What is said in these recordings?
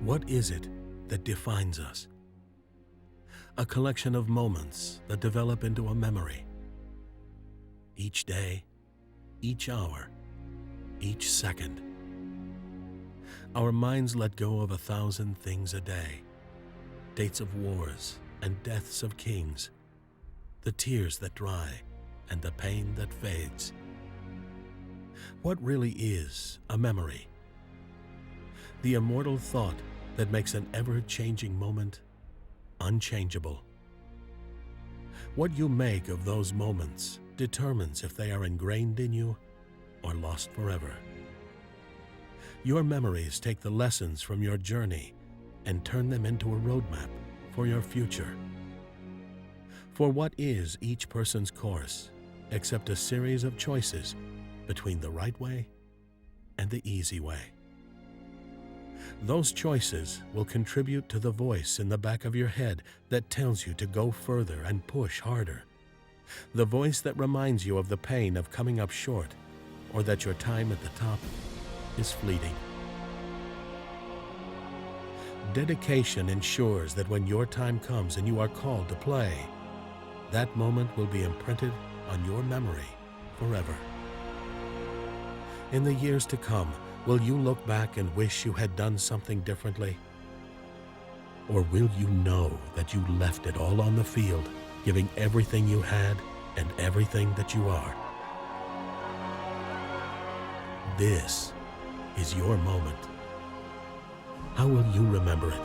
What is it that defines us? A collection of moments that develop into a memory. Each day, each hour, each second. Our minds let go of 1,000 things a day. Dates of wars and deaths of kings. The tears that dry and the pain that fades. What really is a memory? The immortal thought that makes an ever-changing moment unchangeable. What you make of those moments determines if they are ingrained in you or lost forever. Your memories take the lessons from your journey and turn them into a roadmap for your future. For what is each person's course except a series of choices between the right way and the easy way? Those choices will contribute to the voice in the back of your head that tells you to go further and push harder. The voice that reminds you of the pain of coming up short, or that your time at the top is fleeting. Dedication ensures that when your time comes and you are called to play, that moment will be imprinted on your memory forever. In the years to come, will you look back and wish you had done something differently? Or will you know that you left it all on the field, giving everything you had and everything that you are? This is your moment. How will you remember it?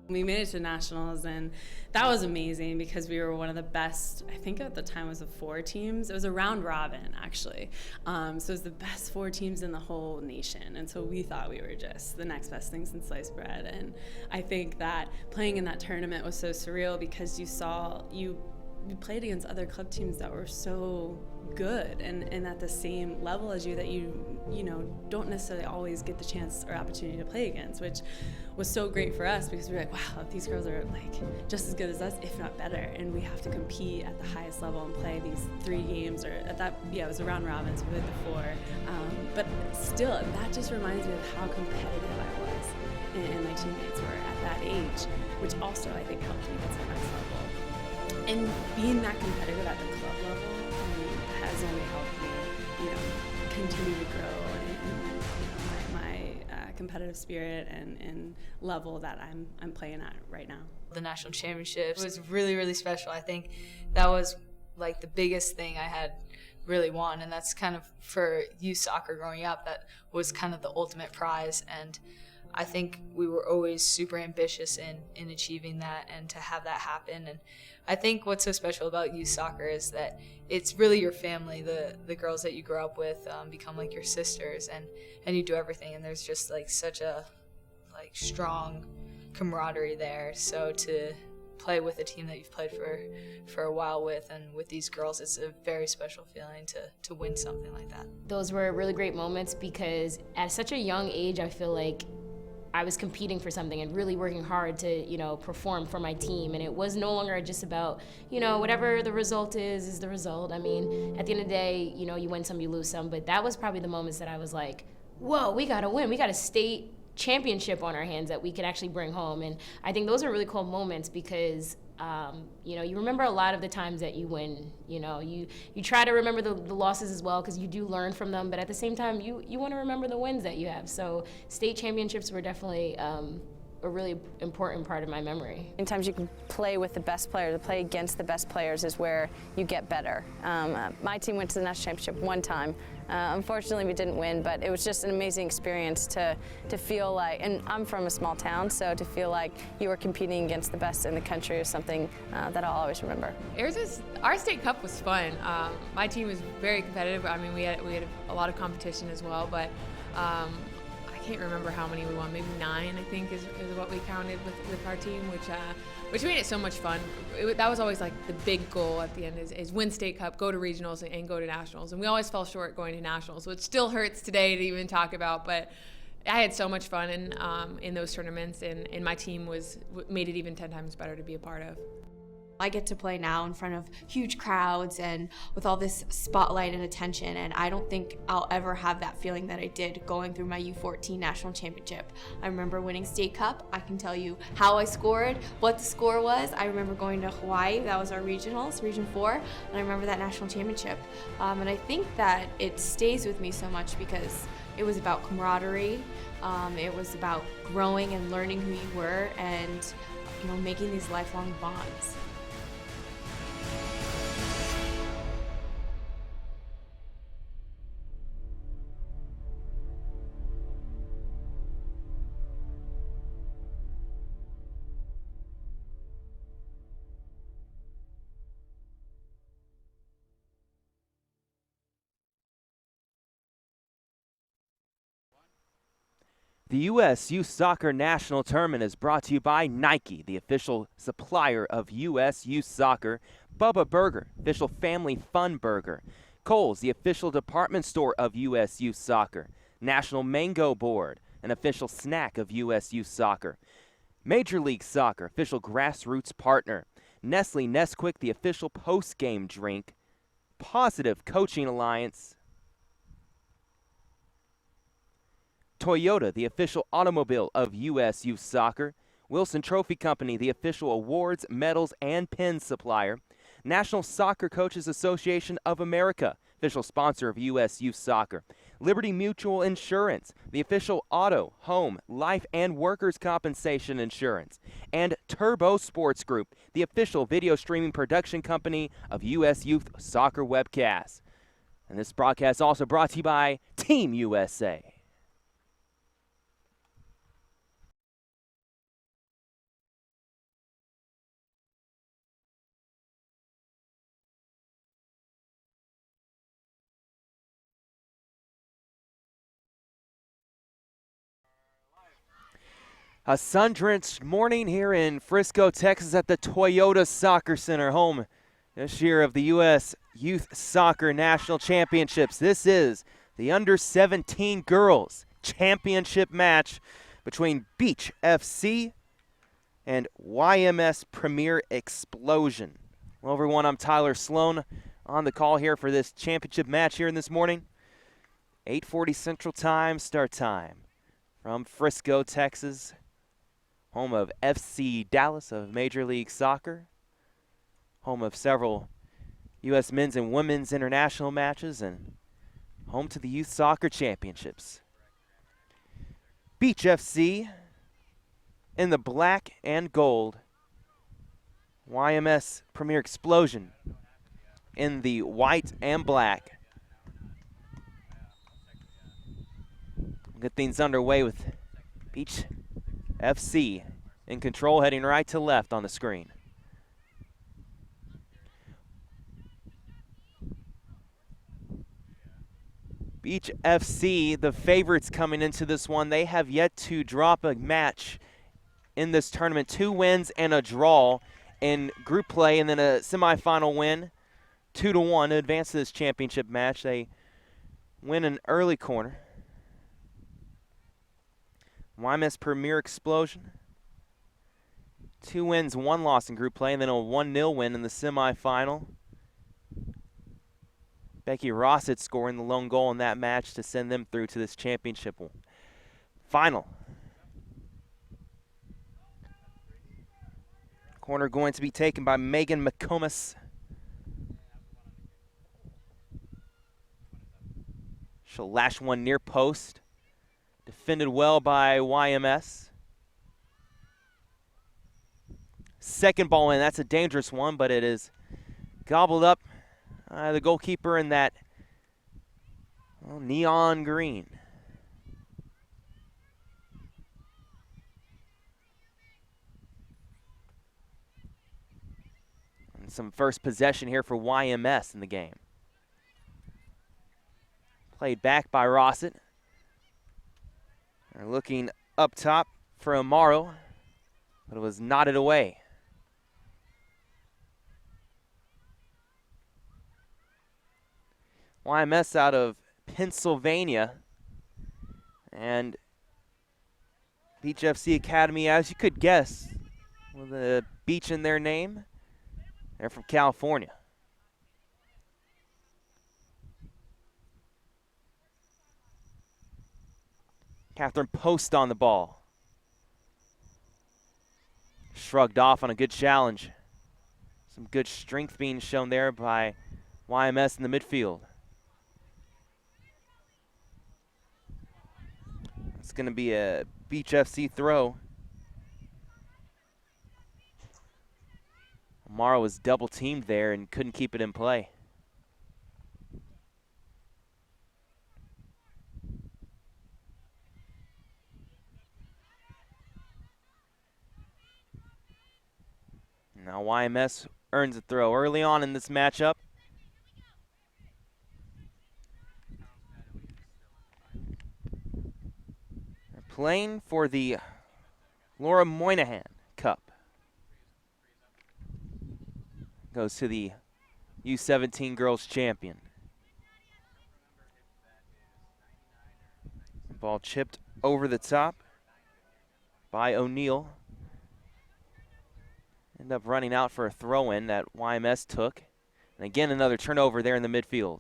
We made it to nationals, and that was amazing because we were one of the best, I think at the time it was 4 teams. It was a round robin, actually. So it was the best 4 teams in the whole nation. And so we thought we were just the next best thing since sliced bread. And I think that playing in that tournament was so surreal because you played against other club teams that were so good and at the same level as you that you don't necessarily always get the chance or opportunity to play against, which was so great for us because we were like, wow, these girls are like just as good as us, if not better, and we have to compete at the highest level and play these 3 games, or at that, it was a round robin, so we played the 4. But still, that just reminds me of how competitive I was and my teammates were at that age, which also I think helped me get to the next level. And being that competitive at the club level has only helped me, continue to grow and my competitive spirit and level that I'm playing at right now. The national championships was really, really special. I think that was like the biggest thing I had really won, and that's kind of for youth soccer growing up, that was kind of the ultimate prize. And I think we were always super ambitious in achieving that and to have that happen. And I think what's so special about youth soccer is that it's really your family. The girls that you grow up with become like your sisters, and you do everything. And there's just like such a strong camaraderie there. So to play with a team that you've played for a while with, and with these girls, it's a very special feeling to win something like that. Those were really great moments because at such a young age, I feel like I was competing for something and really working hard to, perform for my team. And it was no longer just about, whatever the result is the result. I mean, at the end of the day, you win some, you lose some. But that was probably the moments that I was like, whoa, we got to win. We got a state championship on our hands that we could actually bring home. And I think those are really cool moments because you remember a lot of the times that you win. You try to remember the losses as well because you do learn from them, but at the same time you want to remember the wins that you have. So state championships were definitely a really important part of my memory. Sometimes you can play with the best players. To play against the best players is where you get better. My team went to the national championship one time. Unfortunately, we didn't win, but it was just an amazing experience to feel like, and I'm from a small town, so to feel like you were competing against the best in the country is something that I'll always remember. Our state cup was fun. My team was very competitive. I mean, we had a lot of competition as well, but I can't remember how many we won. Maybe 9, I think, is what we counted with our team, which made it so much fun. That was always like the big goal at the end is win state cup, go to regionals, and go to nationals. And we always fell short going to nationals, which still hurts today to even talk about. But I had so much fun in those tournaments, and my team made it even 10 times better to be a part of. I get to play now in front of huge crowds and with all this spotlight and attention, and I don't think I'll ever have that feeling that I did going through my U14 national championship. I remember winning state cup. I can tell you how I scored, what the score was. I remember going to Hawaii. That was our regionals, Region 4, and I remember that national championship. And I think that it stays with me so much because it was about camaraderie. It was about growing and learning who you were and making these lifelong bonds. The U.S. Youth Soccer National Tournament is brought to you by Nike, the official supplier of U.S. Youth Soccer, Bubba Burger, official family fun burger, Kohl's, the official department store of U.S. Youth Soccer, National Mango Board, an official snack of U.S. Youth Soccer, Major League Soccer, official grassroots partner, Nestle Nesquik, the official post-game drink, Positive Coaching Alliance, Toyota, the official automobile of U.S. Youth Soccer, Wilson Trophy Company, the official awards, medals, and pin supplier, National Soccer Coaches Association of America, official sponsor of U.S. Youth Soccer, Liberty Mutual Insurance, the official auto, home, life, and workers' compensation insurance, and Turbo Sports Group, the official video streaming production company of U.S. Youth Soccer webcasts. And this broadcast is also brought to you by Team USA. A sun-drenched morning here in Frisco, Texas at the Toyota Soccer Center, home this year of the U.S. Youth Soccer National Championships. This is the Under-17 Girls Championship match between Beach FC and YMS Premier Xplosion. Well, everyone, I'm Tyler Sloan on the call here for this championship match here in this morning. 8:40 Central Time, start time from Frisco, Texas. Home of FC Dallas of Major League Soccer, home of several U.S. men's and women's international matches, and home to the Youth Soccer Championships. Beach FC in the black and gold, YMS Premier Xplosion in the white and black. We'll get things underway with Beach FC in control, heading right to left on the screen. Beach FC, the favorites coming into this one. They have yet to drop a match in this tournament. 2 wins and a draw in group play and then a semifinal win, 2-1 to advance to this championship match. They win an early corner. YMS Premier Xplosion. 2 wins, 1 loss in group play, and then a 1-0 win in the semifinal. Becky Rossett scoring the lone goal in that match to send them through to this championship final. Corner going to be taken by Megan McComas. She'll lash one near post. Defended well by YMS. Second ball in, that's a dangerous one, but it is gobbled up. The goalkeeper in that neon green. And some first possession here for YMS in the game. Played back by Rossett. They're looking up top for Amaro, but it was knotted away. YMS out of Pennsylvania, and Beach FC Academy, as you could guess, with a beach in their name. They're from California. Catherine Post on the ball. Shrugged off on a good challenge. Some good strength being shown there by YMS in the midfield. It's going to be a Beach FC throw. Amaro was double teamed there and couldn't keep it in play. Now YMS earns a throw early on in this matchup. They're playing for the Laura Moynihan Cup. Goes to the U17 girls champion. Ball chipped over the top by O'Neill. End up running out for a throw-in that YMS took. And again, another turnover there in the midfield.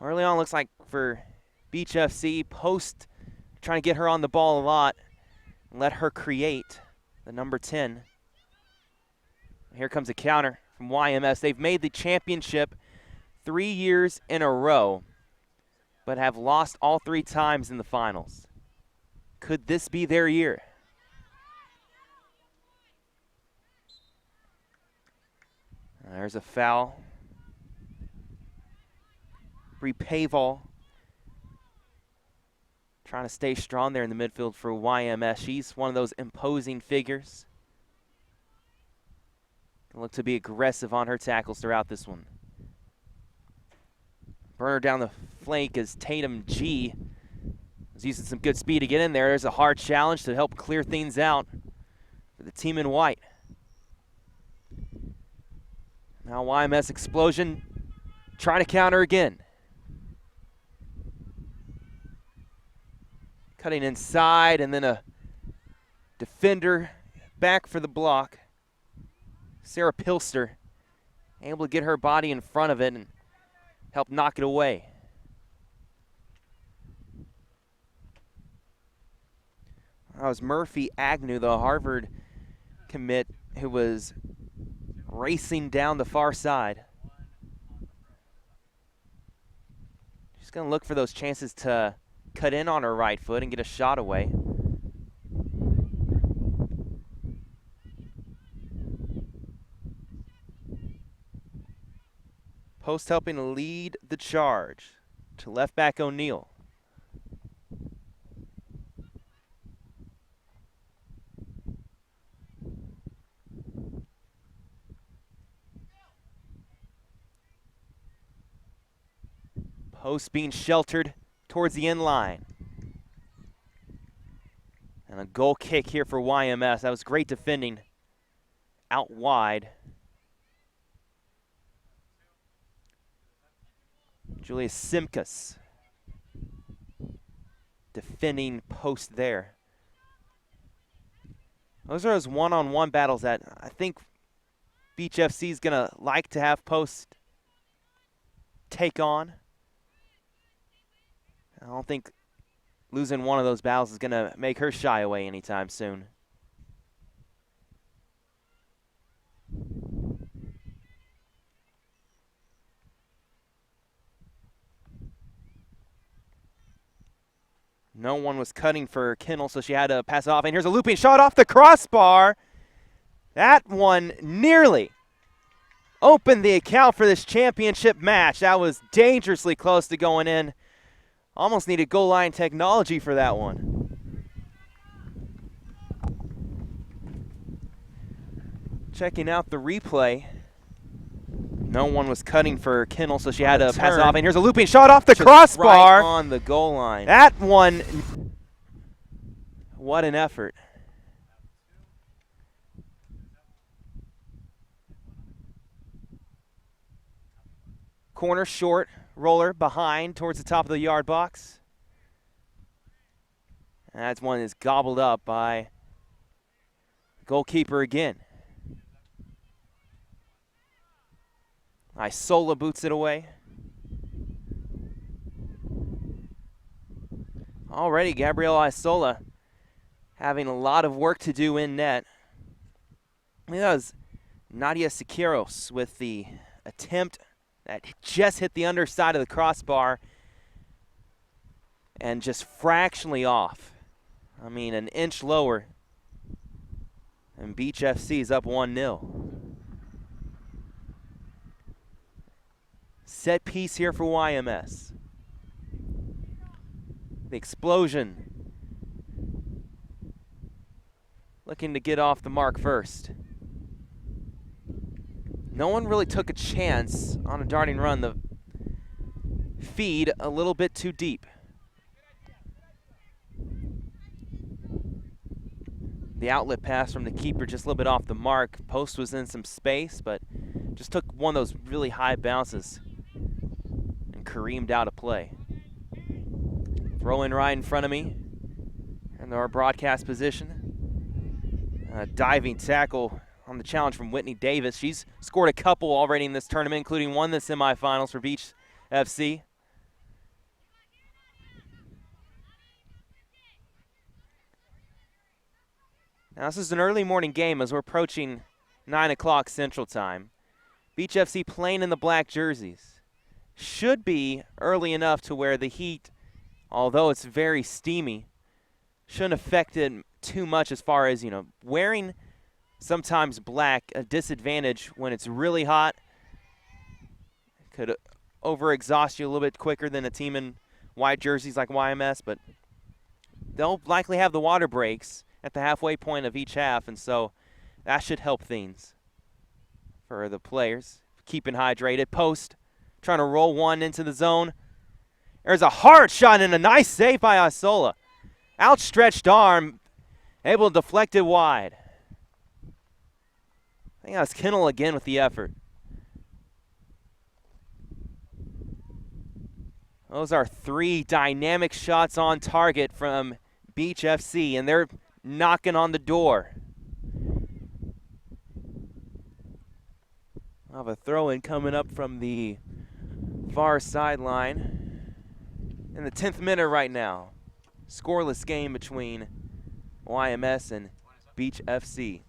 Early on, looks like for Beach FC, Post trying to get her on the ball a lot and let her create the number 10. Here comes a counter from YMS. They've made the championship 3 years in a row, but have lost all 3 times in the finals. Could this be their year? There's a foul. Bree Paval trying to stay strong there in the midfield for YMS. She's one of those imposing figures. Look to be aggressive on her tackles throughout this one. Burner down the flank as Tatum G was using some good speed to get in there. There's a hard challenge to help clear things out for the team in white. Now YMS Xplosion trying to counter again. Cutting inside and then a defender back for the block. Sarah Pilster able to get her body in front of it and help knock it away. That was Murphy Agnew, the Harvard commit, who was racing down the far side. She's going to look for those chances to cut in on her right foot and get a shot away. Post helping to lead the charge to left back O'Neill. Post being sheltered towards the end line. And a goal kick here for YMS. That was great defending out wide. Julia Simkus defending post there. Those are those one-on-one battles that I think Beach FC is going to like to have post take on. I don't think losing one of those battles is going to make her shy away anytime soon. No one was cutting for Kinnell, so she had to pass it off. And here's a looping shot off the crossbar. That one nearly opened the account for this championship match. That was dangerously close to going in. Almost needed goal line technology for that one. Checking out the replay. No one was cutting for Kinnell, so she had to pass it off. And here's a looping shot off the crossbar. Right on the goal line. That one, what an effort. Corner short, roller behind towards the top of the yard box. And that's one that's gobbled up by goalkeeper again. Isola boots it away. Already Gabrielle Isola having a lot of work to do in net. I think that was Nadia Siqueiros with the attempt that just hit the underside of the crossbar and just fractionally off. I mean, an inch lower. And Beach FC is up 1-0. Set piece here for YMS. The Xplosion looking to get off the mark first. No one really took a chance on a darting run. The feed a little bit too deep. The outlet pass from the keeper just a little bit off the mark. Post was in some space, but just took one of those really high bounces and careened out of play. Throw in right in front of me in our broadcast position. A diving tackle on the challenge from Whitney Davis. She's scored a couple already in this tournament, including one in the semifinals for Beach FC. Now this is an early morning game as we're approaching 9 o'clock Central Time. Beach FC playing in the black jerseys. Should be early enough to where the heat, although it's very steamy, shouldn't affect it too much as far as, wearing sometimes black, a disadvantage when it's really hot. Could over-exhaust you a little bit quicker than a team in white jerseys like YMS, but they'll likely have the water breaks at the halfway point of each half, and so that should help things for the players. Keeping hydrated. Post, trying to roll one into the zone. There's a hard shot and a nice save by Isola. Outstretched arm, able to deflect it wide. I think that's Kinnell again with the effort. Those are 3 dynamic shots on target from Beach FC, and they're knocking on the door. We'll have a throw-in coming up from the far sideline in the 10th minute right now. Scoreless game between YMS and Beach FC.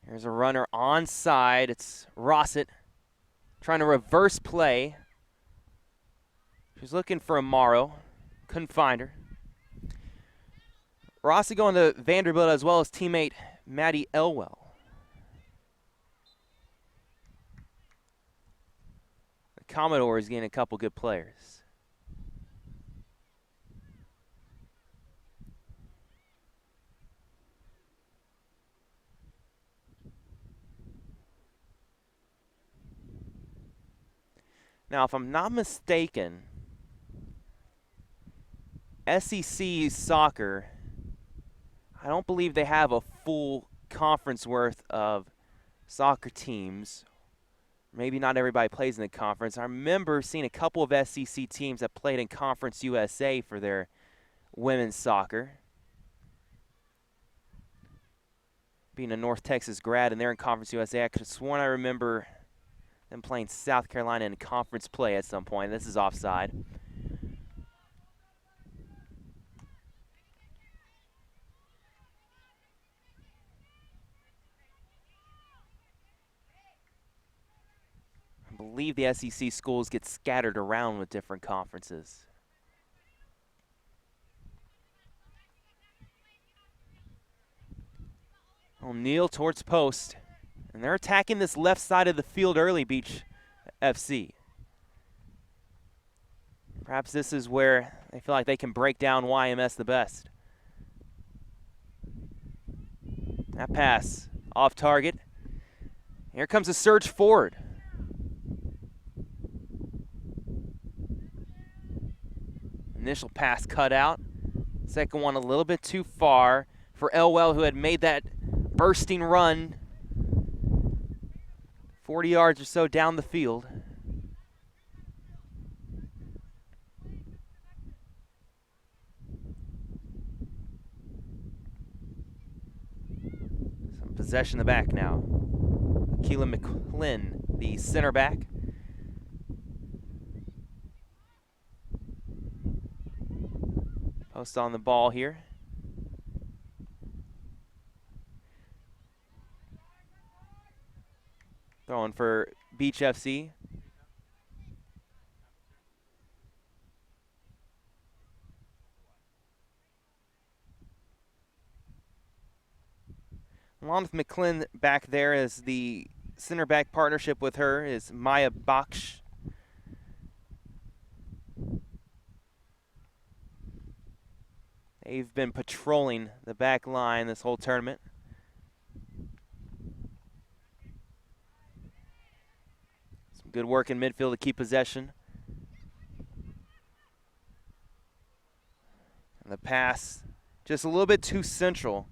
Here's a runner onside. It's Rossett trying to reverse play. She's looking for Amaro. Couldn't find her. Rossett going to Vanderbilt as well as teammate Maddie Elwell. The Commodores getting a couple good players. Now, if I'm not mistaken, SEC soccer, I don't believe they have a full conference worth of soccer teams. Maybe not everybody plays in the conference. I remember seeing a couple of SEC teams that played in Conference USA for their women's soccer. Being a North Texas grad and they're in Conference USA, I could have sworn I remember them playing South Carolina in conference play at some point. This is offside. I believe the SEC schools get scattered around with different conferences. O'Neal towards post. And they're attacking this left side of the field early, Beach FC. Perhaps this is where they feel like they can break down YMS the best. That pass off target. Here comes a surge forward. Initial pass cut out. Second one a little bit too far for Elwell, who had made that bursting run 40 yards or so down the field. Some possession in the back now. Keelan McClin, the center back. Post on the ball here. Throwing for Beach FC. Along with McClin back there as the center back partnership with her is Maya Baksh. They've been patrolling the back line this whole tournament. Some good work in midfield to keep possession. And the pass just a little bit too central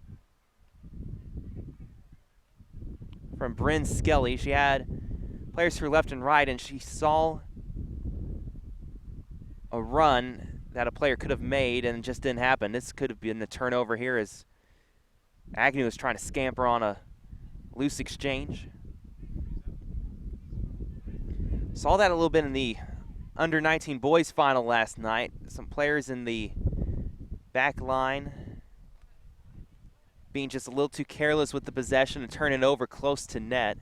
from Bryn Skelly. She had players to her left and right, and she saw a run that a player could have made and it just didn't happen. This could have been a turnover here as Agnew was trying to scamper on a loose exchange. Saw that a little bit in the under-19 boys final last night. Some players in the back line being just a little too careless with the possession and turning it over close to net.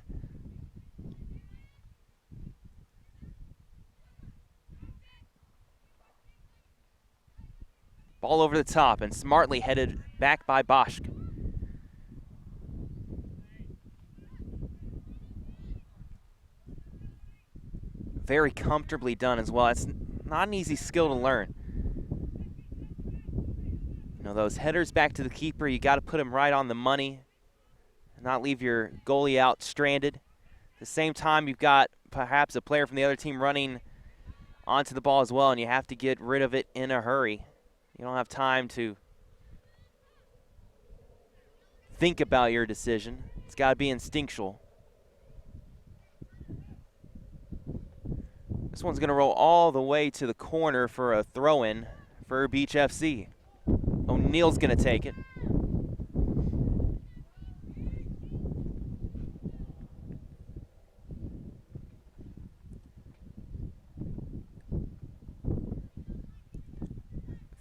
Ball over the top and smartly headed back by Bosch. Very comfortably done as well. It's not an easy skill to learn. You know, those headers back to the keeper, you got to put them right on the money and not leave your goalie out stranded. At the same time, you've got perhaps a player from the other team running onto the ball as well, and you have to get rid of it in a hurry. You don't have time to think about your decision. It's got to be instinctual. This one's going to roll all the way to the corner for a throw-in for Beach FC. O'Neal's going to take it.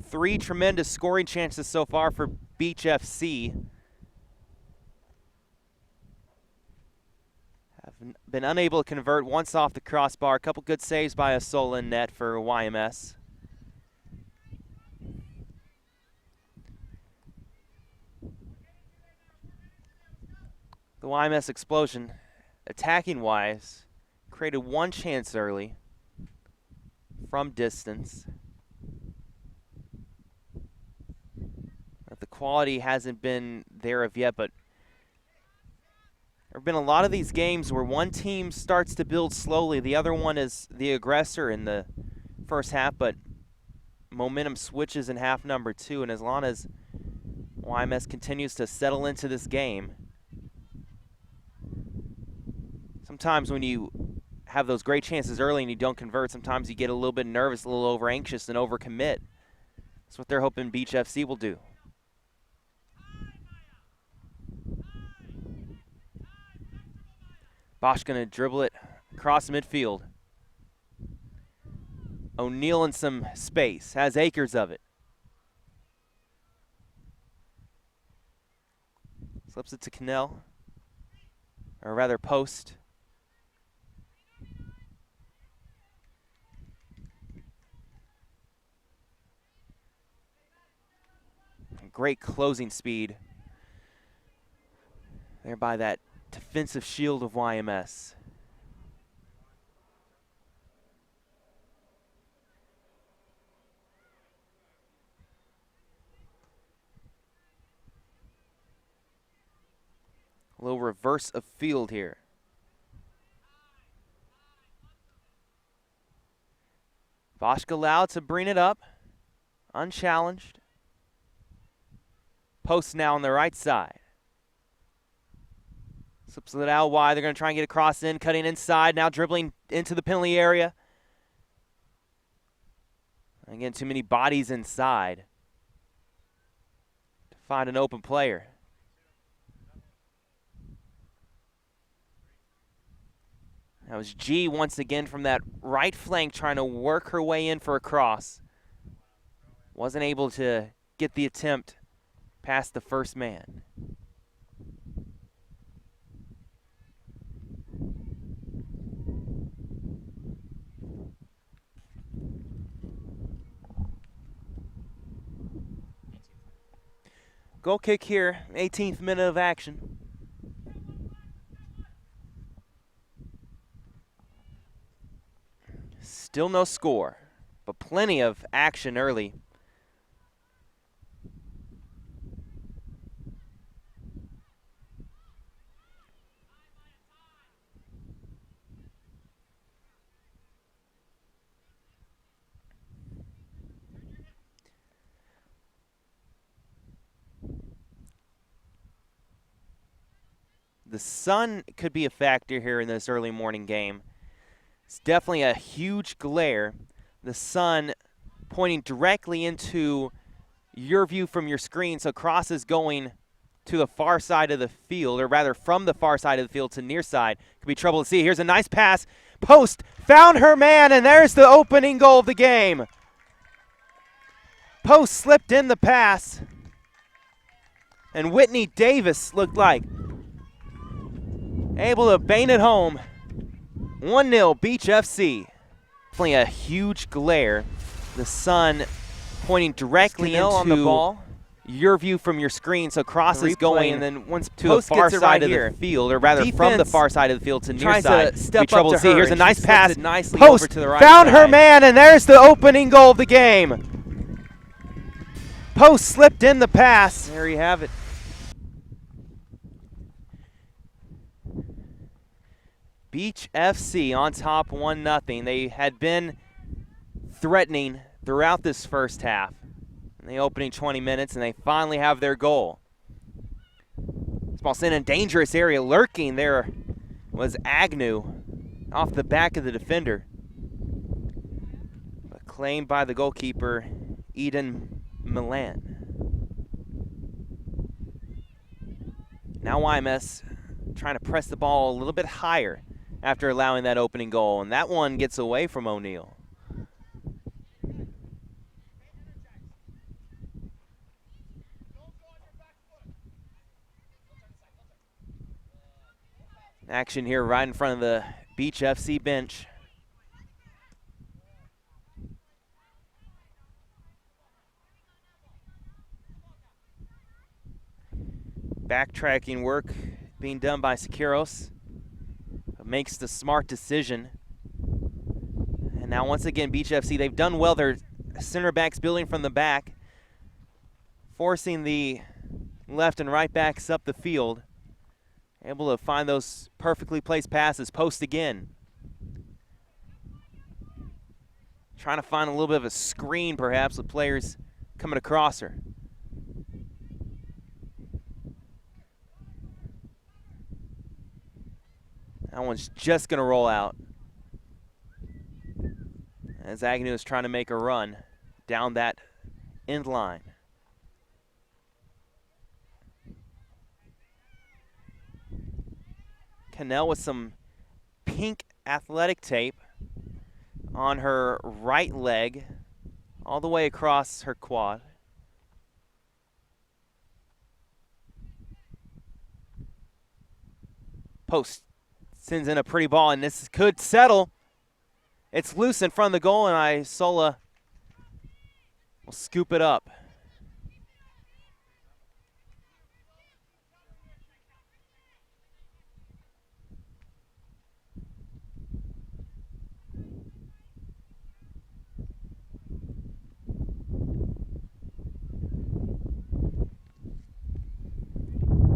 Three tremendous scoring chances so far for Beach FC. Have been unable to convert once off the crossbar. A couple good saves by Asola in net for YMS. The YMS Xplosion, attacking-wise, created one chance early from distance. The quality hasn't been there of yet, but There have been a lot of these games where one team starts to build slowly. The other one is the aggressor in the first half, but momentum switches in half number 2. And as long as YMS continues to settle into this game, sometimes when you have those great chances early and you don't convert, sometimes you get a little bit nervous, a little over anxious, and overcommit. That's what they're hoping Beach FC will do. Bosch gonna dribble it across midfield. O'Neal in some space, has acres of it. Slips it to Cannell, or rather Post. Great closing speed there by that defensive shield of YMS. A little reverse of field here. Boschke allowed to bring it up, unchallenged. Post now on the right side. Slips it out wide. They're going to try and get a cross in, cutting inside, now dribbling into the penalty area. Again, too many bodies inside to find an open player. That was G once again from that right flank trying to work her way in for a cross. Wasn't able to get the attempt past the first man. Goal kick here, 18th minute of action. Still no score, but plenty of action early. The sun could be a factor here in this early morning game. It's definitely a huge glare. The sun pointing directly into your view from your screen, so crosses going to the far side of the field, or rather from the far side of the field to near side. Could be trouble to see. Here's a nice pass. Post found her man, and there's the opening goal of the game. Post slipped in the pass, and Whitney Davis looked like able to bang it home. 1-0 Beach FC. Definitely a huge glare. The sun pointing directly into on the ball. your view from your screen, so crosses going, and then once to the Post far gets it side right of here. the field, or rather from the Defense far side of the field to near tries side. to step Be trouble up to to see. her, Here's a and nice she slips pass. it nicely Post over to the right found her side. man, and there's the opening goal of the game. Post slipped in the pass. There you have it. Beach FC on top 1-0. They had been threatening throughout this first half in the opening 20 minutes, and they finally have their goal. This ball's in a dangerous area. Lurking there was Agnew off the back of the defender, but claimed by the goalkeeper, Eden Milan. Now YMS trying to press the ball a little bit higher after allowing that opening goal, and that one gets away from O'Neal. Action here right in front of the Beach FC bench. Backtracking work being done by Siqueiros. Makes the smart decision. And now once again, Beach FC, they've done well. Their center backs building from the back, forcing the left and right backs up the field. Able to find those perfectly placed passes. Post again. Trying to find a little bit of a screen, perhaps, with players coming across her. That one's just going to roll out. As Agnew is trying to make a run down that end line. Cannell with some pink athletic tape on her right leg, all the way across her quad. Post sends in a pretty ball, and this could settle. It's loose in front of the goal, and Isola will scoop it up.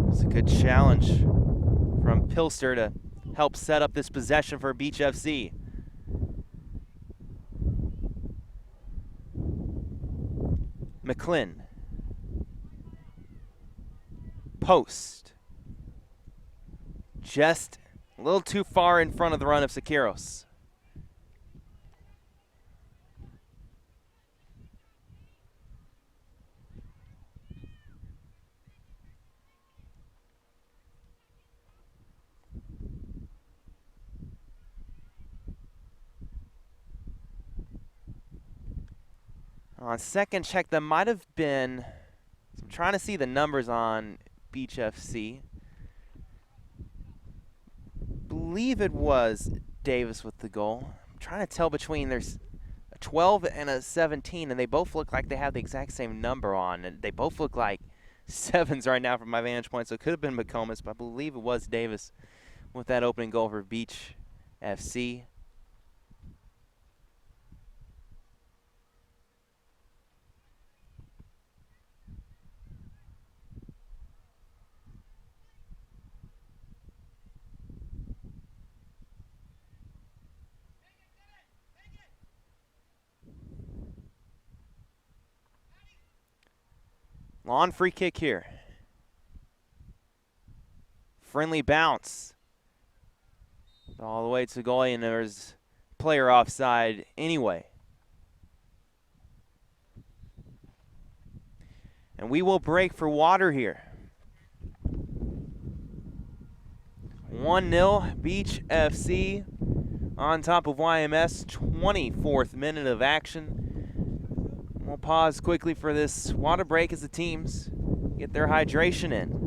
It's a good challenge from Pilster to help set up this possession for Beach FC. McClin. Post. Just a little too far in front of the run of Siqueiros. On second check, that might have been, I'm trying to see the numbers on Beach FC. Believe it was Davis with the goal. I'm trying to tell between there's a 12 and a 17, and they both look like they have the exact same number on. And they both look like 7s right now from my vantage point, so it could have been McComas, but I believe it was Davis with that opening goal for Beach FC. Long free kick here. Friendly bounce. All the way to the goalie, and there's player offside anyway. And we will break for water here. 1-0 Beach FC on top of YMS. 24th minute of action. We'll pause quickly for this water break as the teams get their hydration in.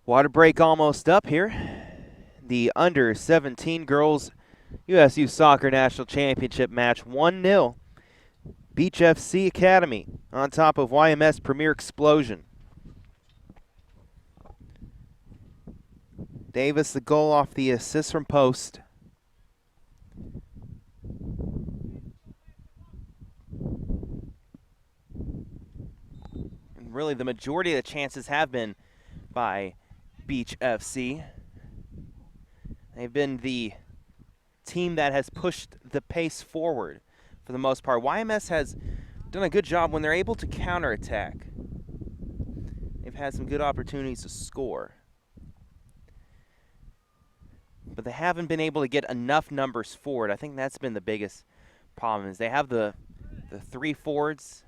Water break almost up here. The under-17 girls USU Soccer National Championship match 1-0. Beach FC Academy on top of YMS Premier Xplosion. Davis the goal off the assist from post. And really the majority of the chances have been by Beach FC. They've been the team that has pushed the pace forward for the most part. YMS has done a good job when they're able to counterattack. They've had some good opportunities to score. But they haven't been able to get enough numbers forward. I think that's been the biggest problem is they have the three forwards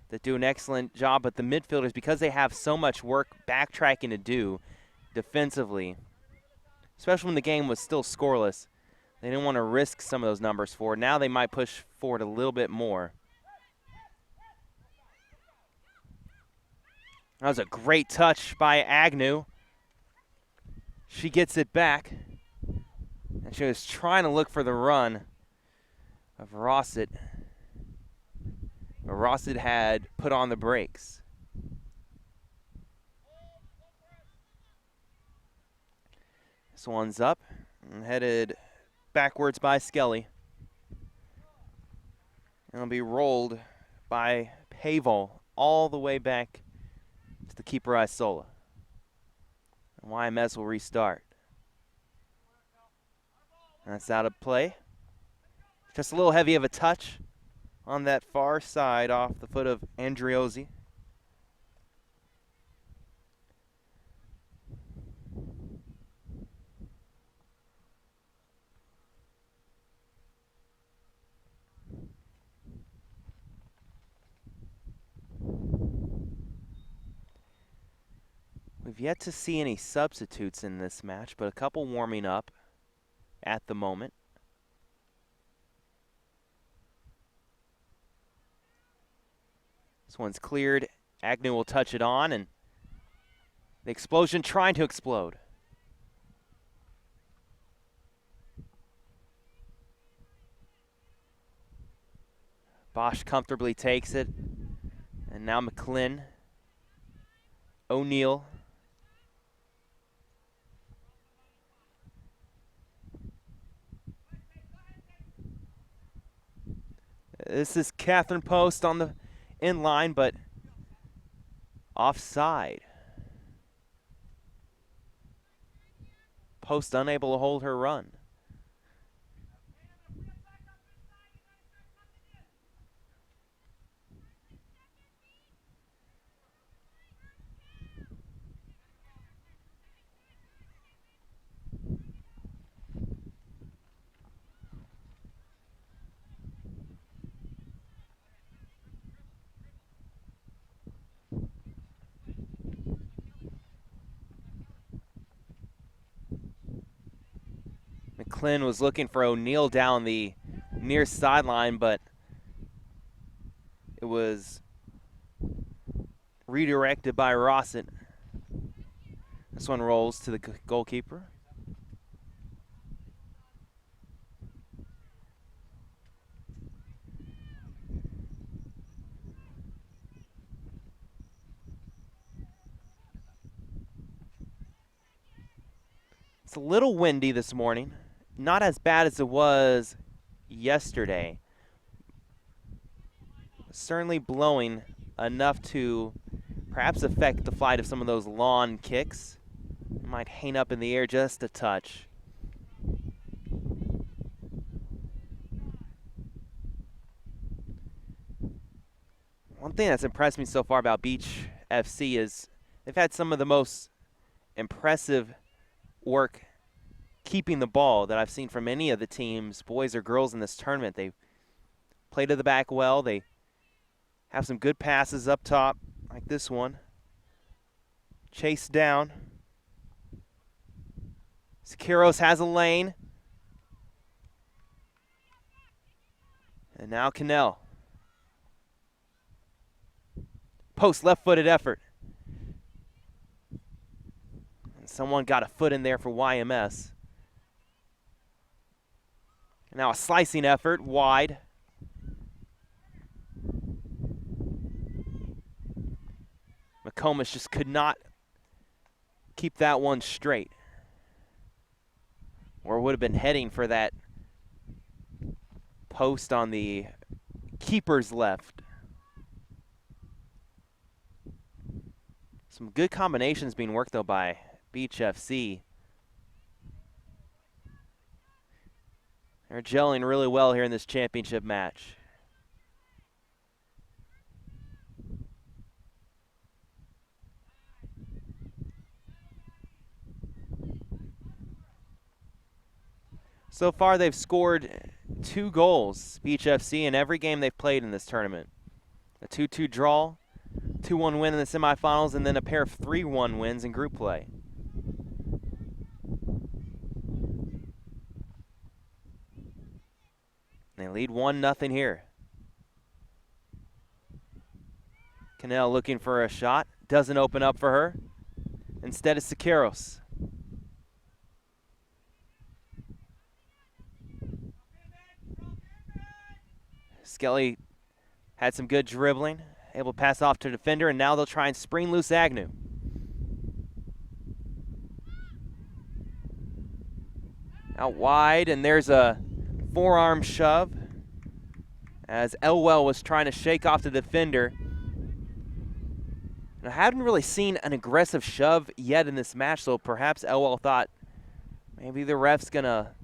that do an excellent job, but the midfielders, because they have so much work backtracking to do defensively, especially when the game was still scoreless, they didn't want to risk some of those numbers forward. Now they might push forward a little bit more. That was a great touch by Agnew. She gets it back. And she was trying to look for the run of Rossett. But Rossett had put on the brakes. This one's up and headed backwards by Skelly. And it'll be rolled by Pavel all the way back to the keeper Isola. And YMS will restart. That's out of play. Just a little heavy of a touch on that far side off the foot of Andriozzi. We've yet to see any substitutes in this match, but a couple warming up at the moment. This one's cleared. Agnew will touch it on, and the Xplosion trying to explode. Bosch comfortably takes it, and now McClin. O'Neal. This is Catherine Post on the in line, but offside. Post unable to hold her run. McClin was looking for O'Neal down the near sideline, but it was redirected by Rossett. This one rolls to the goalkeeper. It's a little windy this morning. Not as bad as it was yesterday. Certainly blowing enough to perhaps affect the flight of some of those lawn kicks. Might hang up in the air just a touch. One thing that's impressed me so far about Beach FC is they've had some of the most impressive work keeping the ball that I've seen from any of the teams, boys or girls in this tournament. They play to the back well. They have some good passes up top, like this one. Chase down. Siqueiros has a lane. And now Cannell. Post left-footed effort. Someone got a foot in there for YMS. Now a slicing effort, wide. McComas just could not keep that one straight. Or would have been heading for that post on the keeper's left. Some good combinations being worked though by Beach FC. They're gelling really well here in this championship match. So far, they've scored 2 goals, Beach FC, in every game they've played in this tournament. A 2-2 draw, 2-1 win in the semifinals, and then a pair of 3-1 wins in group play. They lead 1-0 here. Cannell looking for a shot. Doesn't open up for her. Instead, it's Siqueiros. Skelly had some good dribbling, able to pass off to the defender, and now they'll try and spring loose Agnew. Out wide, and there's a forearm shove as Elwell was trying to shake off the defender. And I haven't really seen an aggressive shove yet in this match, so perhaps Elwell thought maybe the ref's gonna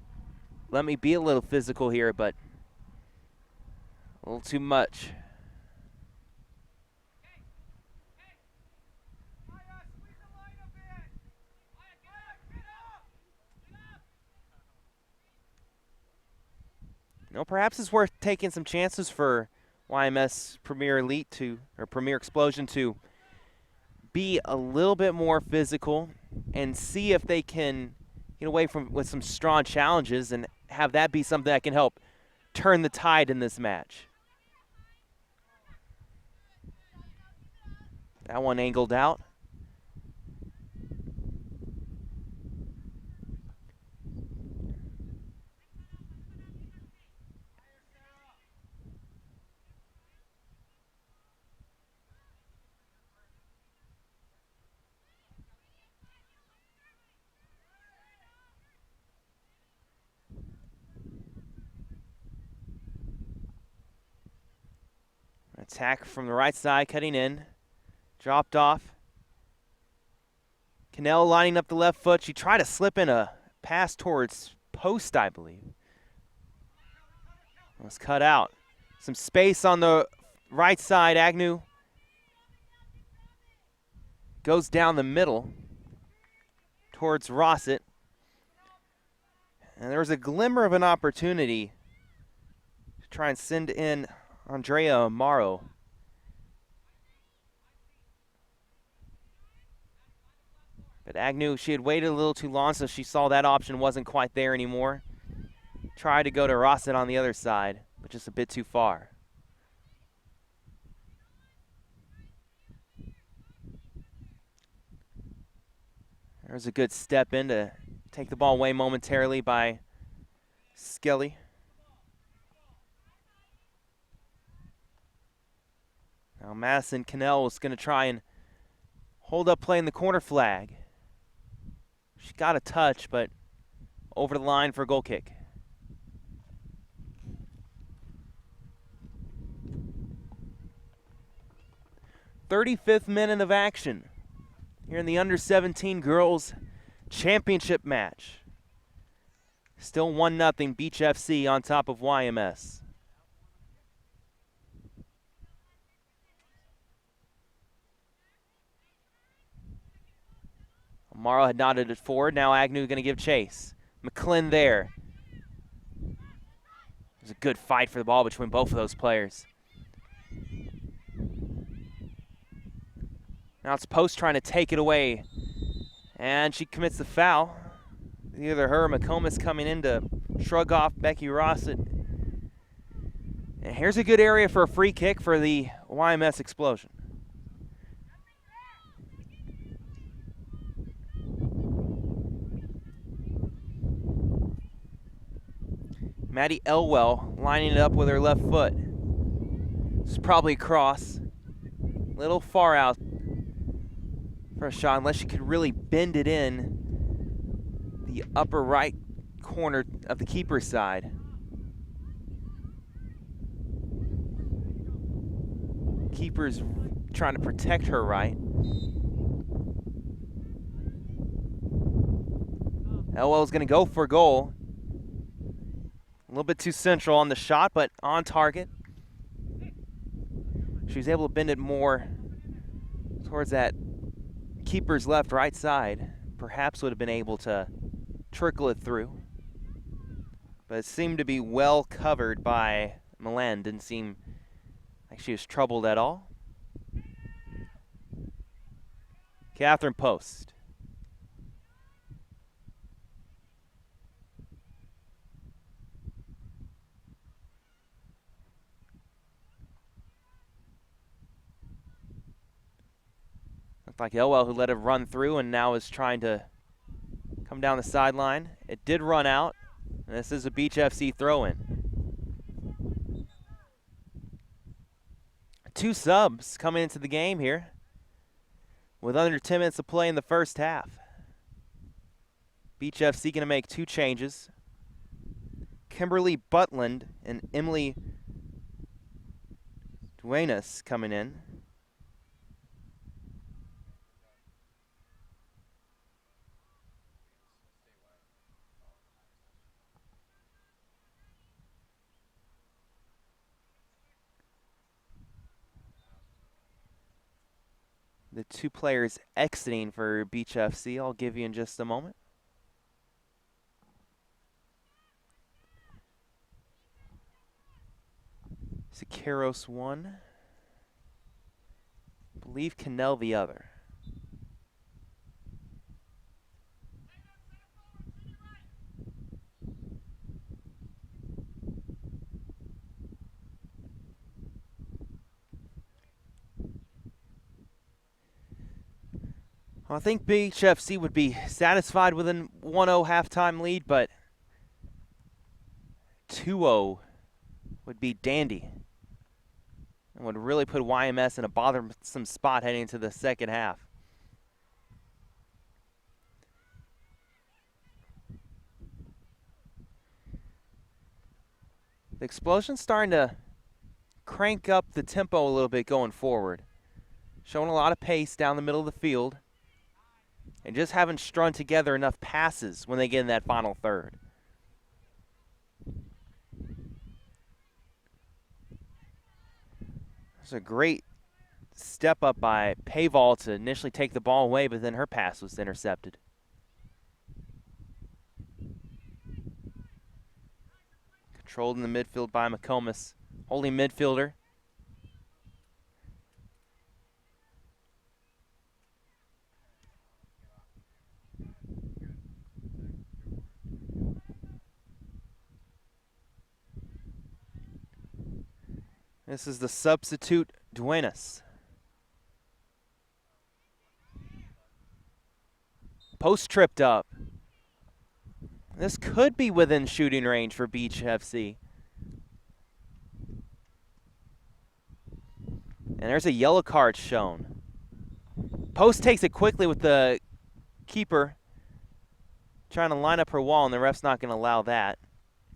let me be a little physical here, but a little too much. You know, perhaps it's worth taking some chances for YMS Premier Elite or Premier Xplosion to be a little bit more physical and see if they can get away with some strong challenges and have that be something that can help turn the tide in this match. That one angled out. Attack from the right side, cutting in. Dropped off. Cannell lining up the left foot. She tried to slip in a pass towards post, I believe. Was cut out. Some space on the right side. Agnew goes down the middle towards Rossett. And there was a glimmer of an opportunity to try and send in Andrea Amaro. But Agnew, she had waited a little too long, so she saw that option wasn't quite there anymore. Tried to go to Rossett on the other side, but just a bit too far. There's a good step in to take the ball away momentarily by Skelly. Now Madison Cannell is going to try and hold up play in the corner flag. She got a touch, but over the line for a goal kick. "35th minute of action here in the under-17 girls championship match. Still 1-0 Beach FC on top of YMS. Morrow had nodded it forward. Now Agnew going to give chase. McClin there. There's a good fight for the ball between both of those players. Now it's Post trying to take it away. And she commits the foul. Either her or McComas coming in to shrug off Becky Rossett. And here's a good area for a free kick for the YMS Xplosion. Maddie Elwell lining it up with her left foot. It's probably a cross. Little far out for a shot, unless she could really bend it in the upper right corner of the keeper's side. Keeper's trying to protect her right. Elwell's going to go for a goal. A little bit too central on the shot, but on target. She was able to bend it more towards that keeper's left-right side. Perhaps would have been able to trickle it through. But it seemed to be well covered by Milan. Didn't seem like she was troubled at all. Catherine Post. Looked like Elwell who let it run through and now is trying to come down the sideline. It did run out, and this is a Beach FC throw-in. 2 subs coming into the game here with under 10 minutes to play in the first half. Beach FC going to make 2 changes. Kimberly Butland and Emily Duenas coming in. The 2 players exiting for Beach FC, I'll give you in just a moment. Siqueiros 1. I believe Cannell the other. Well, I think Beach FC would be satisfied with a 1-0 halftime lead, but 2-0 would be dandy and would really put YMS in a bothersome spot heading into the second half. The Xplosion's starting to crank up the tempo a little bit going forward, showing a lot of pace down the middle of the field, and just haven't strung together enough passes when they get in that final third. It's a great step up by Paval to initially take the ball away, but then her pass was intercepted. Controlled in the midfield by McComas. Holding midfielder. This is the substitute Duenas. Post tripped up. This could be within shooting range for Beach FC. And there's a yellow card shown. Post takes it quickly with the keeper trying to line up her wall, and the ref's not going to allow that.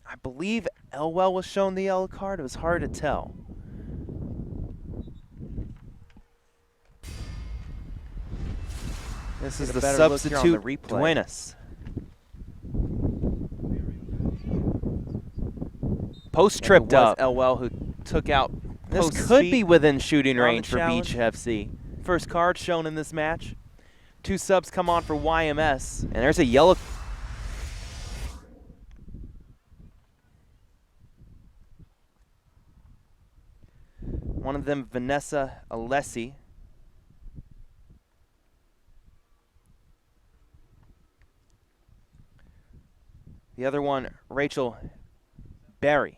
I believe Elwell was shown the yellow card. It was hard to tell. This is the substitute Duenas. Post tripped up. Elwell who took out. This could be within shooting range for Beach FC. First card shown in this match. 2 subs come on for YMS, and there's a yellow. One of them, Vanessa Alessi. The other one, Rachel Barry.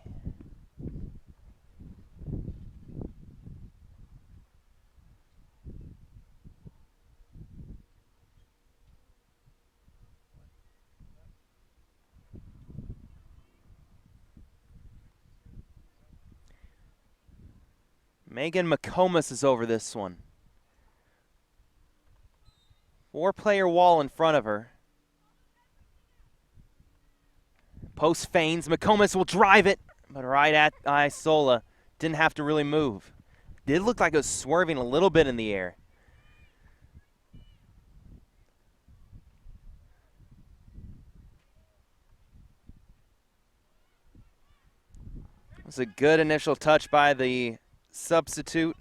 Megan McComas is over this one. 4-player wall in front of her. Post feigns. McComas will drive it, but right at Isola. Didn't have to really move. Did look like it was swerving a little bit in the air. It was a good initial touch by the substitute,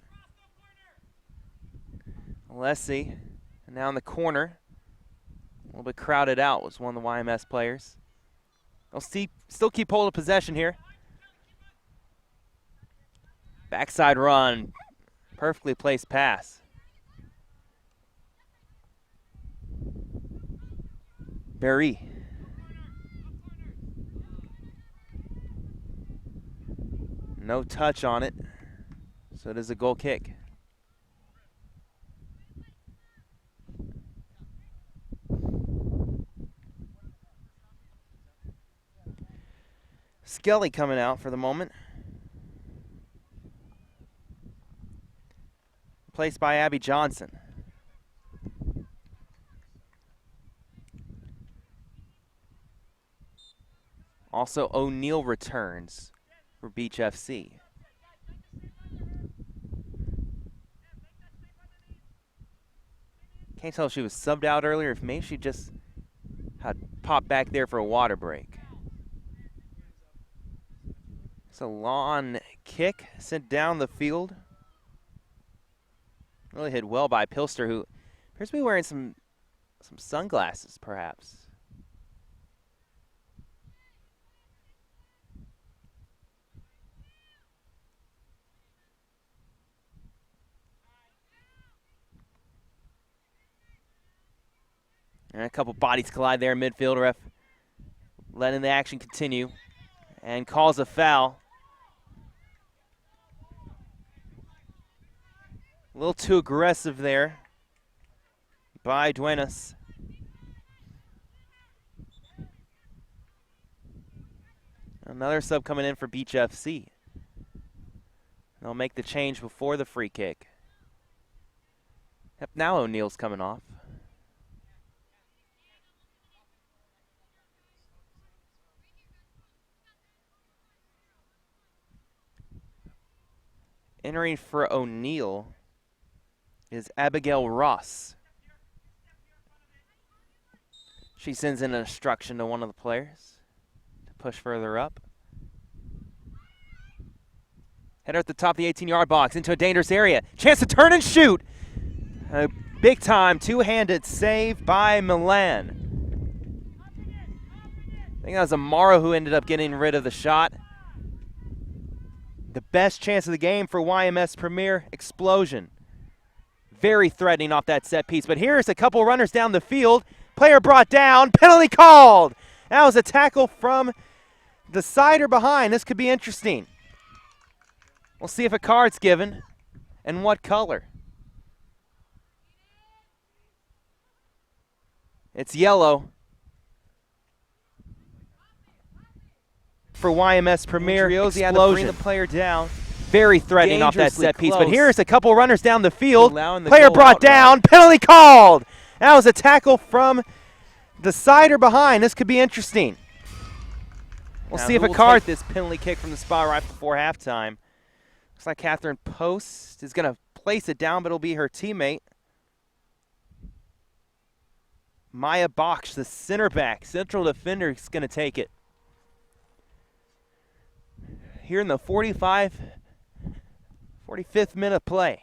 Alessi. And now in the corner, a little bit crowded out, was one of the YMS players. They'll still keep hold of possession here. Backside run, perfectly placed pass. Berry. No touch on it, so it is a goal kick. Skelly coming out for the moment. Replaced by Abby Johnson. Also, O'Neill returns for Beach FC. Can't tell if she was subbed out earlier, if maybe she just had popped back there for a water break. It's a long kick sent down the field. Really hit well by Pilster, who appears to be wearing some sunglasses, perhaps. And a couple bodies collide there in midfield. Ref letting the action continue and calls a foul. A little too aggressive there by Duenas. Another sub coming in for Beach FC. They'll make the change before the free kick. Yep, now O'Neill's coming off. Entering for O'Neill is Abigail Ross. She sends in an instruction to one of the players to push further up. Header at the top of the 18-yard box into a dangerous area. Chance to turn and shoot. A big time two-handed save by Milan. I think that was Amara who ended up getting rid of the shot. The best chance of the game for YMS Premier, Xplosion. Very threatening off that set piece. But here's a couple runners down the field. Player brought down, penalty called. That was a tackle from the side or behind. This could be interesting. We'll see if a card's given and what color. It's yellow for YMS Premier. Xplosion had to bring the player down. Very threatening off that set piece. But here's a couple runners down the field. Player brought down, penalty called. That was a tackle from the side or behind. This could be interesting. We'll see if a card. This penalty kick from the spot right before halftime. Looks like Catherine Post is going to place it down, but it'll be her teammate. Maya Bach, the center back, central defender, is going to take it. Here in the 45th minute of play.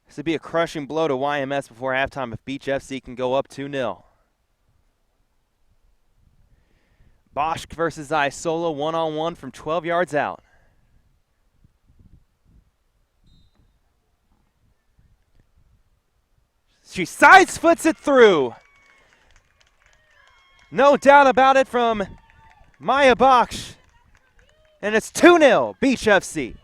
This would be a crushing blow to YMS before halftime if Beach FC can go up 2-0. Bosch versus Isola, one-on-one from 12 yards out. She sidefoots it through. No doubt about it from Maya Bach. And it's 2-0, Beach FC.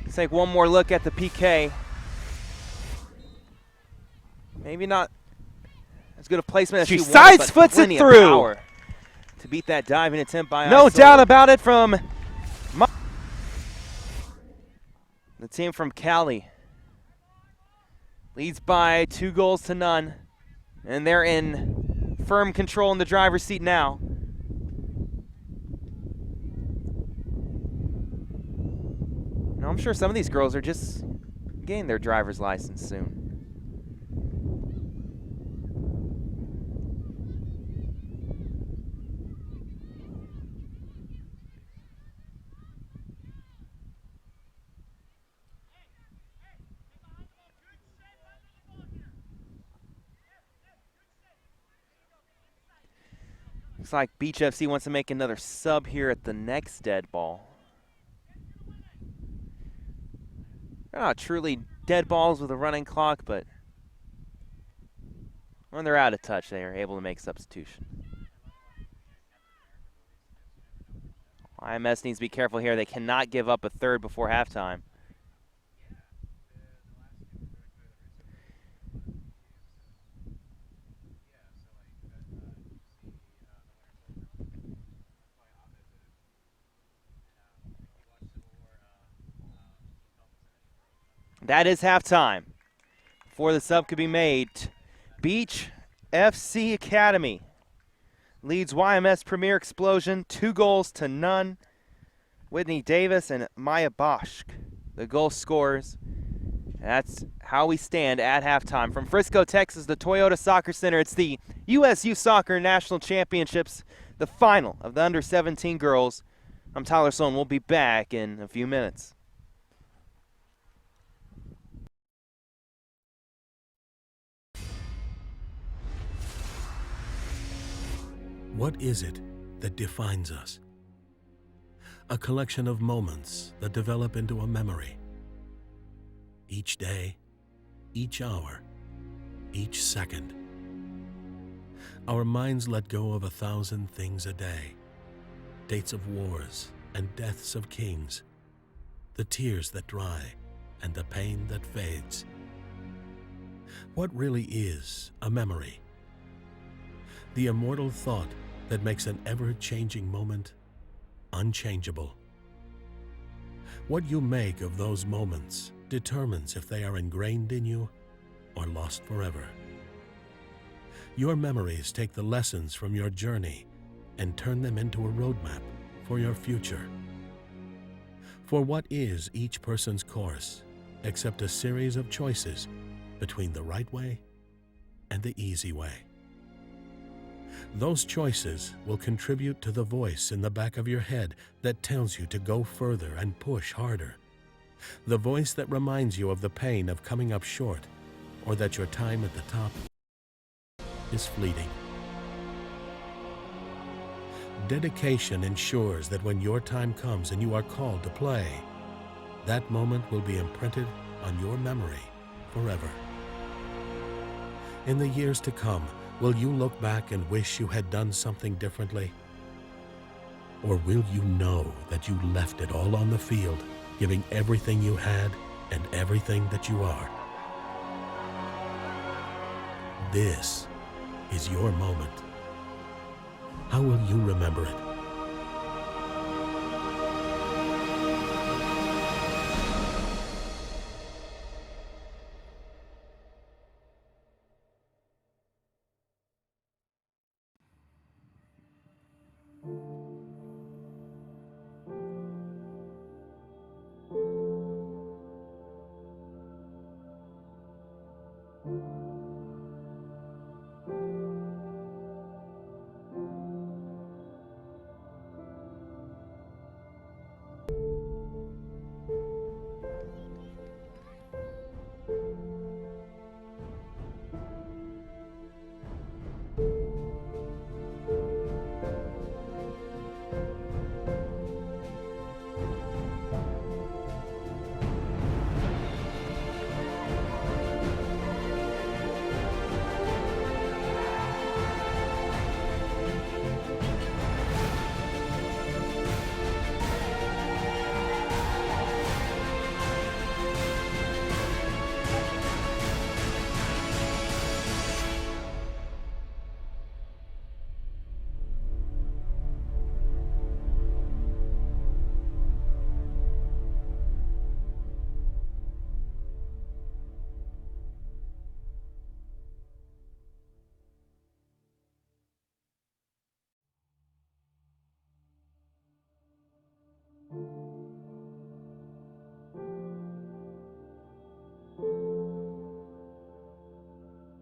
Let's take one more look at the PK. Maybe not as good a placement as She she wanted, but side-foots it plenty of through. power to beat that diving attempt by No Isola. doubt about it from The team from Cali leads by 2-0. And they're in firm control in the driver's seat now. Now, I'm sure some of these girls are just getting their driver's license soon. Looks like Beach FC wants to make another sub here at the next dead ball. They're not truly dead balls with a running clock, but when they're out of touch, they are able to make substitution. YMS needs to be careful here. They cannot give up a third before halftime. That is halftime. Before the sub could be made, Beach FC Academy leads YMS Premier Xplosion 2-0. Whitney Davis and Maya Bosch, the goal scorers. That's how we stand at halftime. From Frisco, Texas, the Toyota Soccer Center, it's the USU Soccer National Championships, the final of the under-17 girls. I'm Tyler Sloan. We'll be back in a few minutes. What is it that defines us? A collection of moments that develop into a memory. Each day, each hour, each second. Our minds let go of 1,000 things a day. Dates of wars and deaths of kings. The tears that dry and the pain that fades. What really is a memory? The immortal thought that makes an ever-changing moment unchangeable. What you make of those moments determines if they are ingrained in you or lost forever. Your memories take the lessons from your journey and turn them into a roadmap for your future. For what is each person's course except a series of choices between the right way and the easy way? Those choices will contribute to the voice in the back of your head that tells you to go further and push harder. The voice that reminds you of the pain of coming up short, or that your time at the top is fleeting. Dedication ensures that when your time comes and you are called to play, that moment will be imprinted on your memory forever. In the years to come, will you look back and wish you had done something differently? Or will you know that you left it all on the field, giving everything you had and everything that you are? This is your moment. How will you remember it?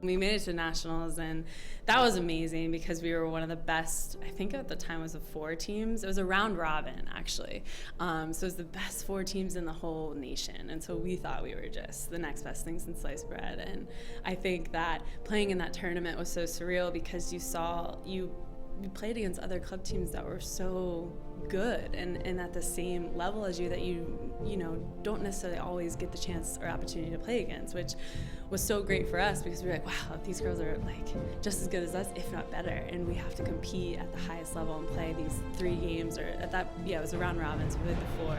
We made it to nationals, and that was amazing because we were one of the best. I think at the time it was 4 teams. It was a round robin, actually. So it was the best 4 teams in the whole nation, and so we thought we were just the next best thing since sliced bread. And I think that playing in that tournament was so surreal because you played against other club teams that were so good and at the same level as you that you don't necessarily always get the chance or opportunity to play against, which was so great for us because we were like, wow, these girls are like just as good as us, if not better, and we have to compete at the highest level and play these 3 games, or at that, it was a round robin, so we played the 4.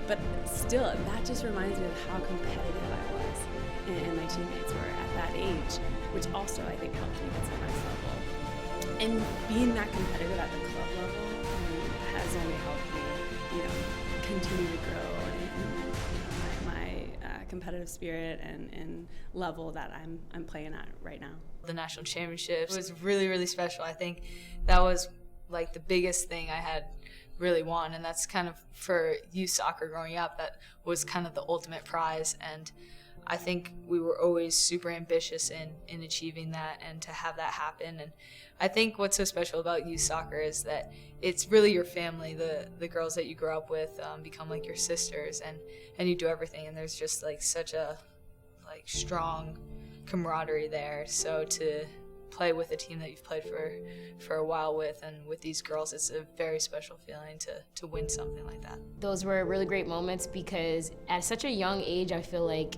But still, that just reminds me of how competitive I was and my teammates were at that age, which also I think helped me get to the next level. And being that competitive at the club level has only helped me, continue to grow in my competitive spirit and level that I'm playing at right now. The national championships was really, really special. I think that was like the biggest thing I had really won, and that's kind of for youth soccer growing up, that was kind of the ultimate prize. And I think we were always super ambitious in achieving that and to have that happen. And I think what's so special about youth soccer is that it's really your family. The girls that you grow up with become like your sisters, and you do everything. And there's just like such a strong camaraderie there. So to play with a team that you've played for a while with, and with these girls, it's a very special feeling to win something like that. Those were really great moments because at such a young age, I feel like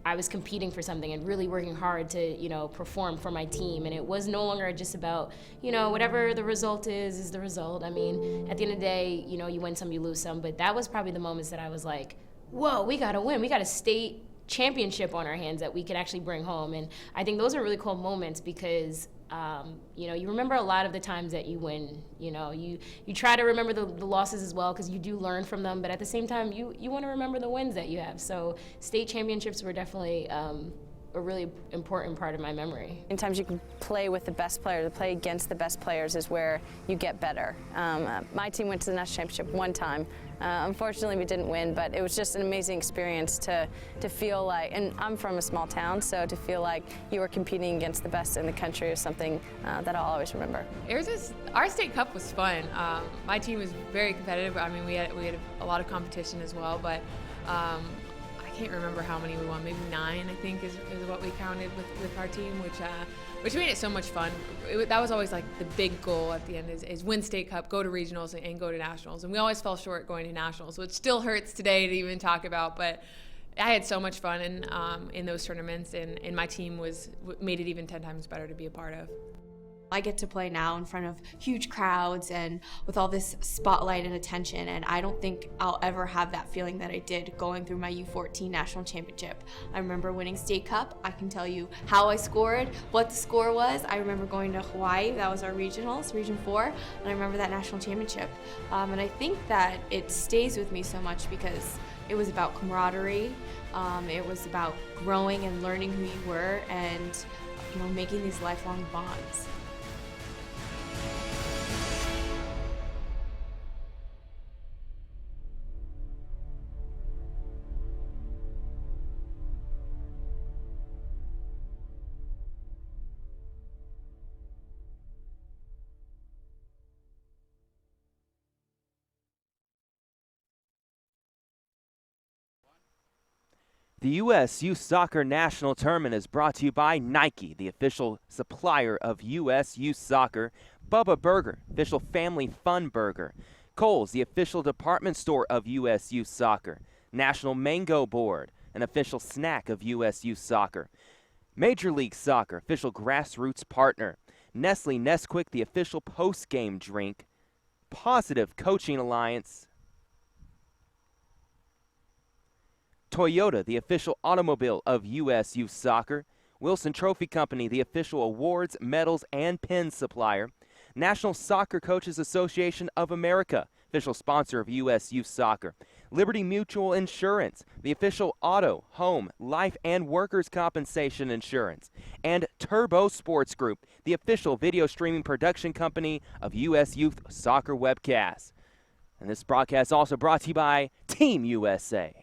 I was competing for something and really working hard to, perform for my team. And it was no longer just about, whatever the result is the result. I mean, at the end of the day, you win some, you lose some. But that was probably the moments that I was like, whoa, we got to win. We got a state championship on our hands that we could actually bring home. And I think those are really cool moments because you remember a lot of the times that you win. You try to remember the losses as well because you do learn from them, but at the same time, you want to remember the wins that you have. So state championships were definitely a really important part of my memory. Sometimes you can play with the best players. To play against the best players is where you get better. My team went to the national championship one time. Unfortunately, we didn't win, but it was just an amazing experience to feel like, and I'm from a small town, so to feel like you were competing against the best in the country is something that I'll always remember. Our state cup was fun. My team was very competitive. I mean, we had a lot of competition as well, but I can't remember how many we won. Maybe 9, I think, is what we counted with our team, which made it so much fun. That was always like the big goal at the end is win state cup, go to regionals, and go to nationals. And we always fell short going to nationals, which still hurts today to even talk about. But I had so much fun in those tournaments, and my team made it even 10 times better to be a part of. I get to play now in front of huge crowds and with all this spotlight and attention, and I don't think I'll ever have that feeling that I did going through my U14 national championship. I remember winning state cup. I can tell you how I scored, what the score was. I remember going to Hawaii. That was our regionals, Region 4, and I remember that national championship. And I think that it stays with me so much because it was about camaraderie. It was about growing and learning who you were, and making these lifelong bonds. The U.S. Youth Soccer National Tournament is brought to you by Nike, the official supplier of U.S. Youth Soccer, Bubba Burger, official family fun burger, Kohl's, the official department store of U.S. Youth Soccer, National Mango Board, an official snack of U.S. Youth Soccer, Major League Soccer, official grassroots partner, Nestle Nesquik, the official post-game drink, Positive Coaching Alliance, Toyota, the official automobile of U.S. Youth Soccer, Wilson Trophy Company, the official awards, medals, and pins supplier, National Soccer Coaches Association of America, official sponsor of U.S. Youth Soccer, Liberty Mutual Insurance, the official auto, home, life, and workers' compensation insurance, and Turbo Sports Group, the official video streaming production company of U.S. Youth Soccer Webcasts. And this broadcast is also brought to you by Team USA.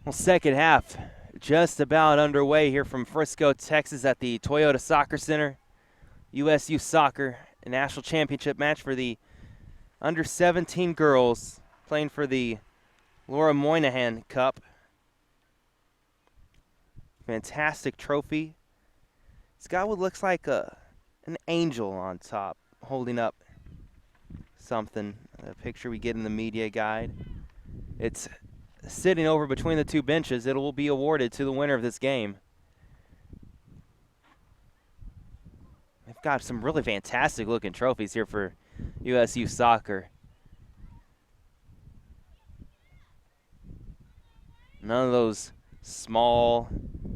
Well, second half just about underway here from Frisco, Texas at the Toyota Soccer Center. USU Soccer, a national championship match for the under 17 girls playing for the Laura Moynihan Cup. Fantastic trophy. It's got what looks like an angel on top holding up something, a picture we get in the media guide. It's sitting over between the two benches. It will be awarded to the winner of this game. They've got some really fantastic looking trophies here for USU Soccer. None of those small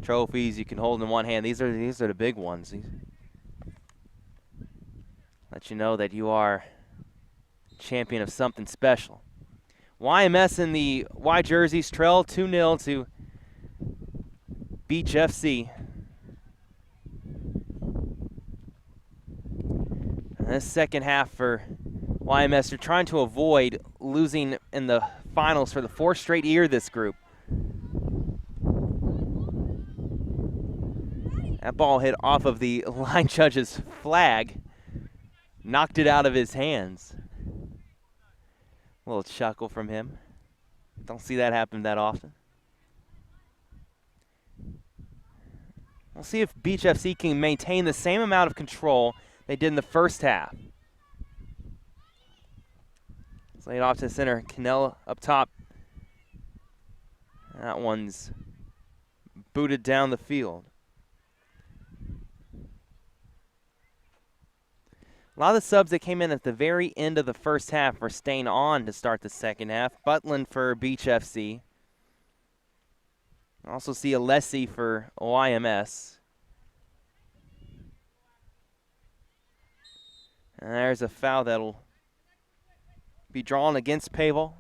trophies you can hold in one hand. These are the big ones. Let you know that you are champion of something special. YMS in the Y jerseys trail 2-0 to Beach FC. And this second half for YMS, they're trying to avoid losing in the finals for the fourth straight year, this group. That ball hit off of the line judge's flag, knocked it out of his hands. A little chuckle from him. Don't see that happen that often. We'll see if Beach FC can maintain the same amount of control they did in the first half. It's laid off to the center. Cannell up top. That one's booted down the field. A lot of the subs that came in at the very end of the first half were staying on to start the second half. Butland for Beach FC. Also see Alessi for YMS. And there's a foul that'll be drawn against Pavel.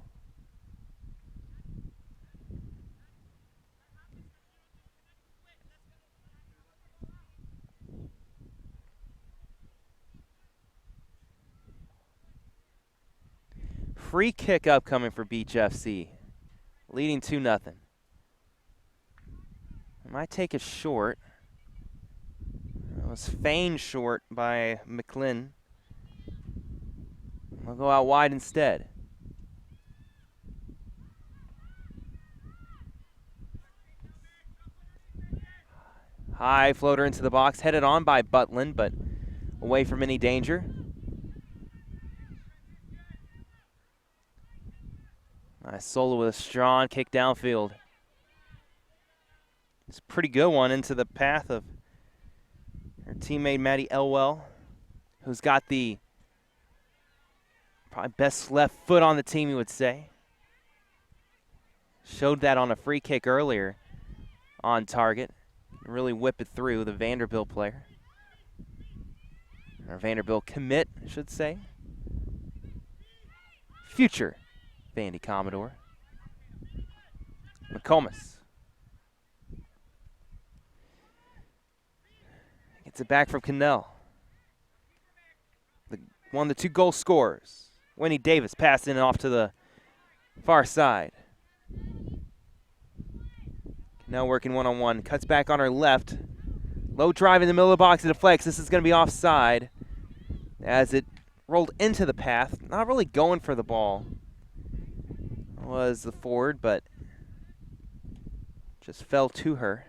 Free kick upcoming for Beach FC, leading 2-0. Might take a short. It was feigned short by McLean. We'll go out wide instead. High floater into the box, headed on by Butland, but away from any danger. Nice solo with a strong kick downfield. It's a pretty good one into the path of her teammate Maddie Elwell, who's got the probably best left foot on the team, you would say. Showed that on a free kick earlier on target. Really whip it through the Vanderbilt player. Or Vanderbilt commit, I should say. Future Vandy Commodore. McComas. Gets it back from Cannell. One of the 2 goal scorers. Winnie Davis passing it off to the far side. Cannell working one-on-one. Cuts back on her left. Low drive in the middle of the box. It deflects. This is going to be offside as it rolled into the path. Not really going for the ball. Was the forward, but just fell to her.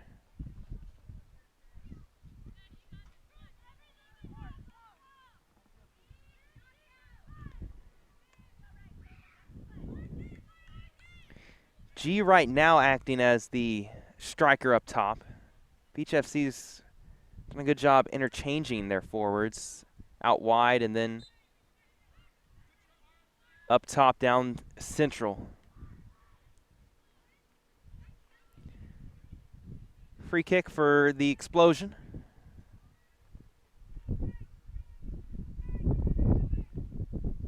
G right now acting as the striker up top. Beach FC's done a good job interchanging their forwards out wide and then up top down central. Free kick for the Xplosion.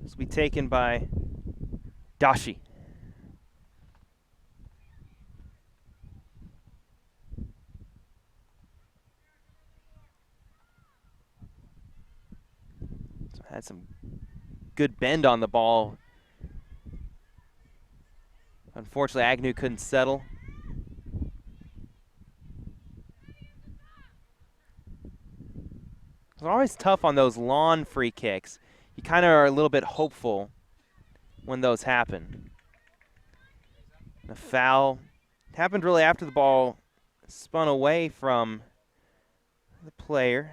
This will be taken by Dashi. So had some good bend on the ball. Unfortunately, Agnew couldn't settle. It's always tough on those lawn free kicks. You kind of are a little bit hopeful when those happen. The foul happened really after the ball spun away from the player.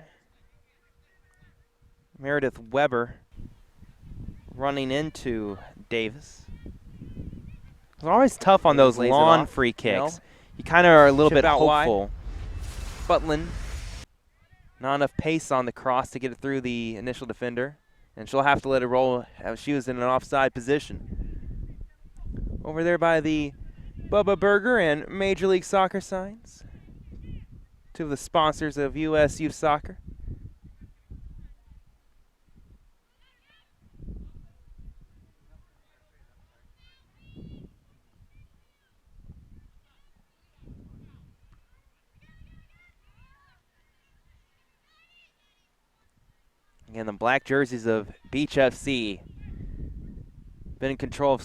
Meredith Weber running into Davis. It's always tough on those lawn free kicks. You kind of are a little bit hopeful. Butland, not enough pace on the cross to get it through the initial defender, and she'll have to let it roll as she was in an offside position. Over there by the Bubba Burger and Major League Soccer signs, two of the sponsors of U.S. Youth Soccer. Again, the black jerseys of Beach FC been in control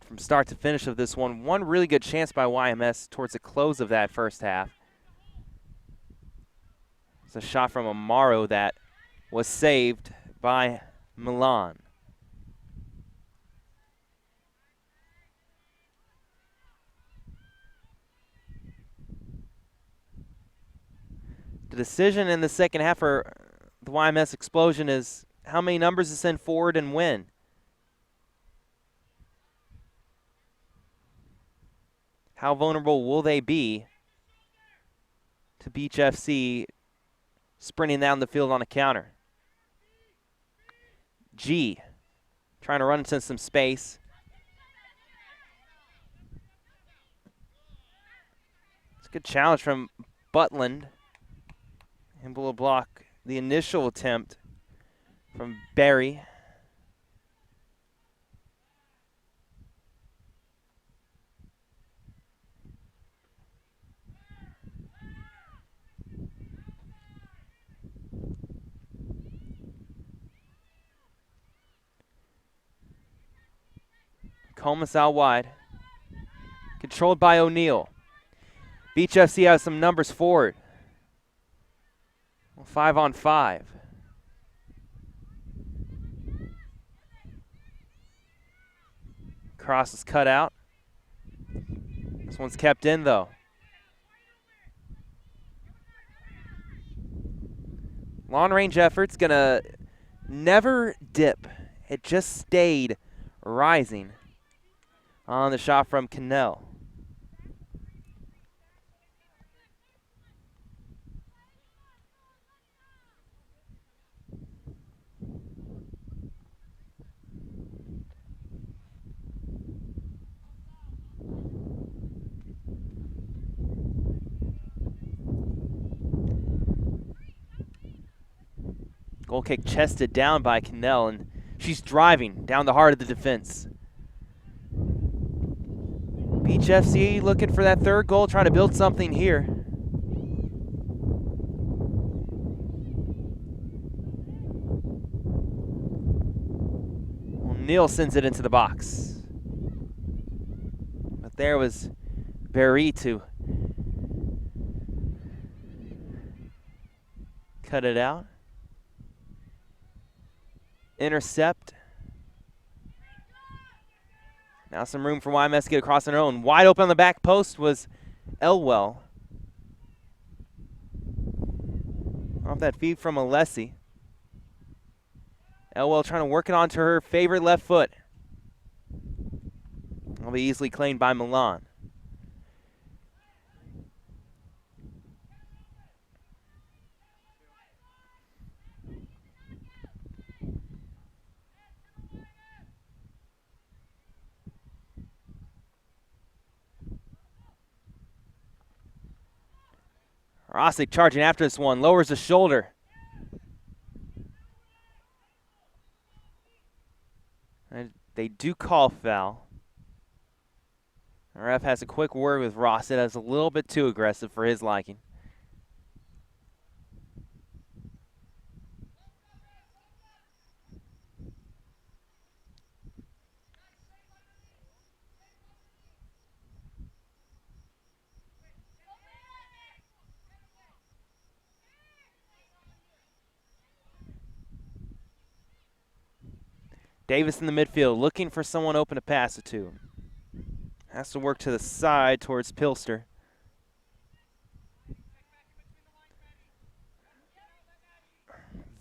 from start to finish of this one. One really good chance by YMS towards the close of that first half. It's a shot from Amaro that was saved by Milan. The decision in the second half for the YMS Xplosion is how many numbers to send forward and when. How vulnerable will they be to Beach FC sprinting down the field on a counter? G trying to run into some space. It's a good challenge from Butland. And will block the initial attempt from Barry. Comas out wide. Controlled by O'Neal. Beach FC has some numbers forward. 5-on-5. Cross is cut out. This one's kept in though. Long range effort's gonna never dip. It just stayed rising on the shot from Cannell. Goal kick chested down by Cannell, and she's driving down the heart of the defense. Beach FC looking for that third goal, trying to build something here. O'Neal sends it into the box. But there was Berry to cut it out. Intercept. Now some room for YMS to get across on their own. Wide open on the back post was Elwell. Off that feed from Alessi. Elwell trying to work it onto her favorite left foot. Will be easily claimed by Milan. Rosick charging after this one, lowers the shoulder. And they do call foul. The ref has a quick word with Ross. It is a little bit too aggressive for his liking. Davis in the midfield, looking for someone open to pass it to. Has to work to the side towards Pilster.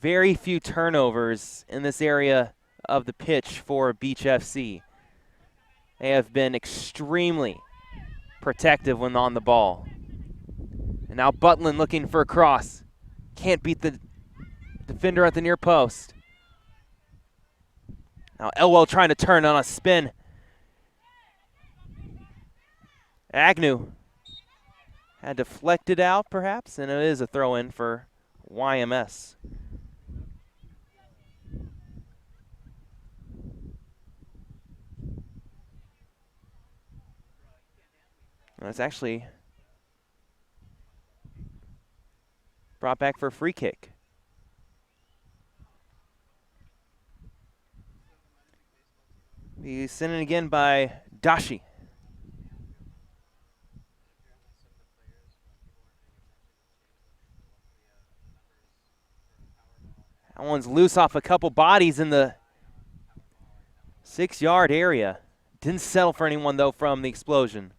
Very few turnovers in this area of the pitch for Beach FC. They have been extremely protective when on the ball. And now Butlin looking for a cross. Can't beat the defender at the near post. Now Elwell trying to turn on a spin. Agnew had deflected out perhaps, and it is a throw-in for YMS. It's actually brought back for a free kick. He's sent in again by Dashi. That one's loose off a couple bodies in the 6-yard area. Didn't settle for anyone, though, from the Xplosion.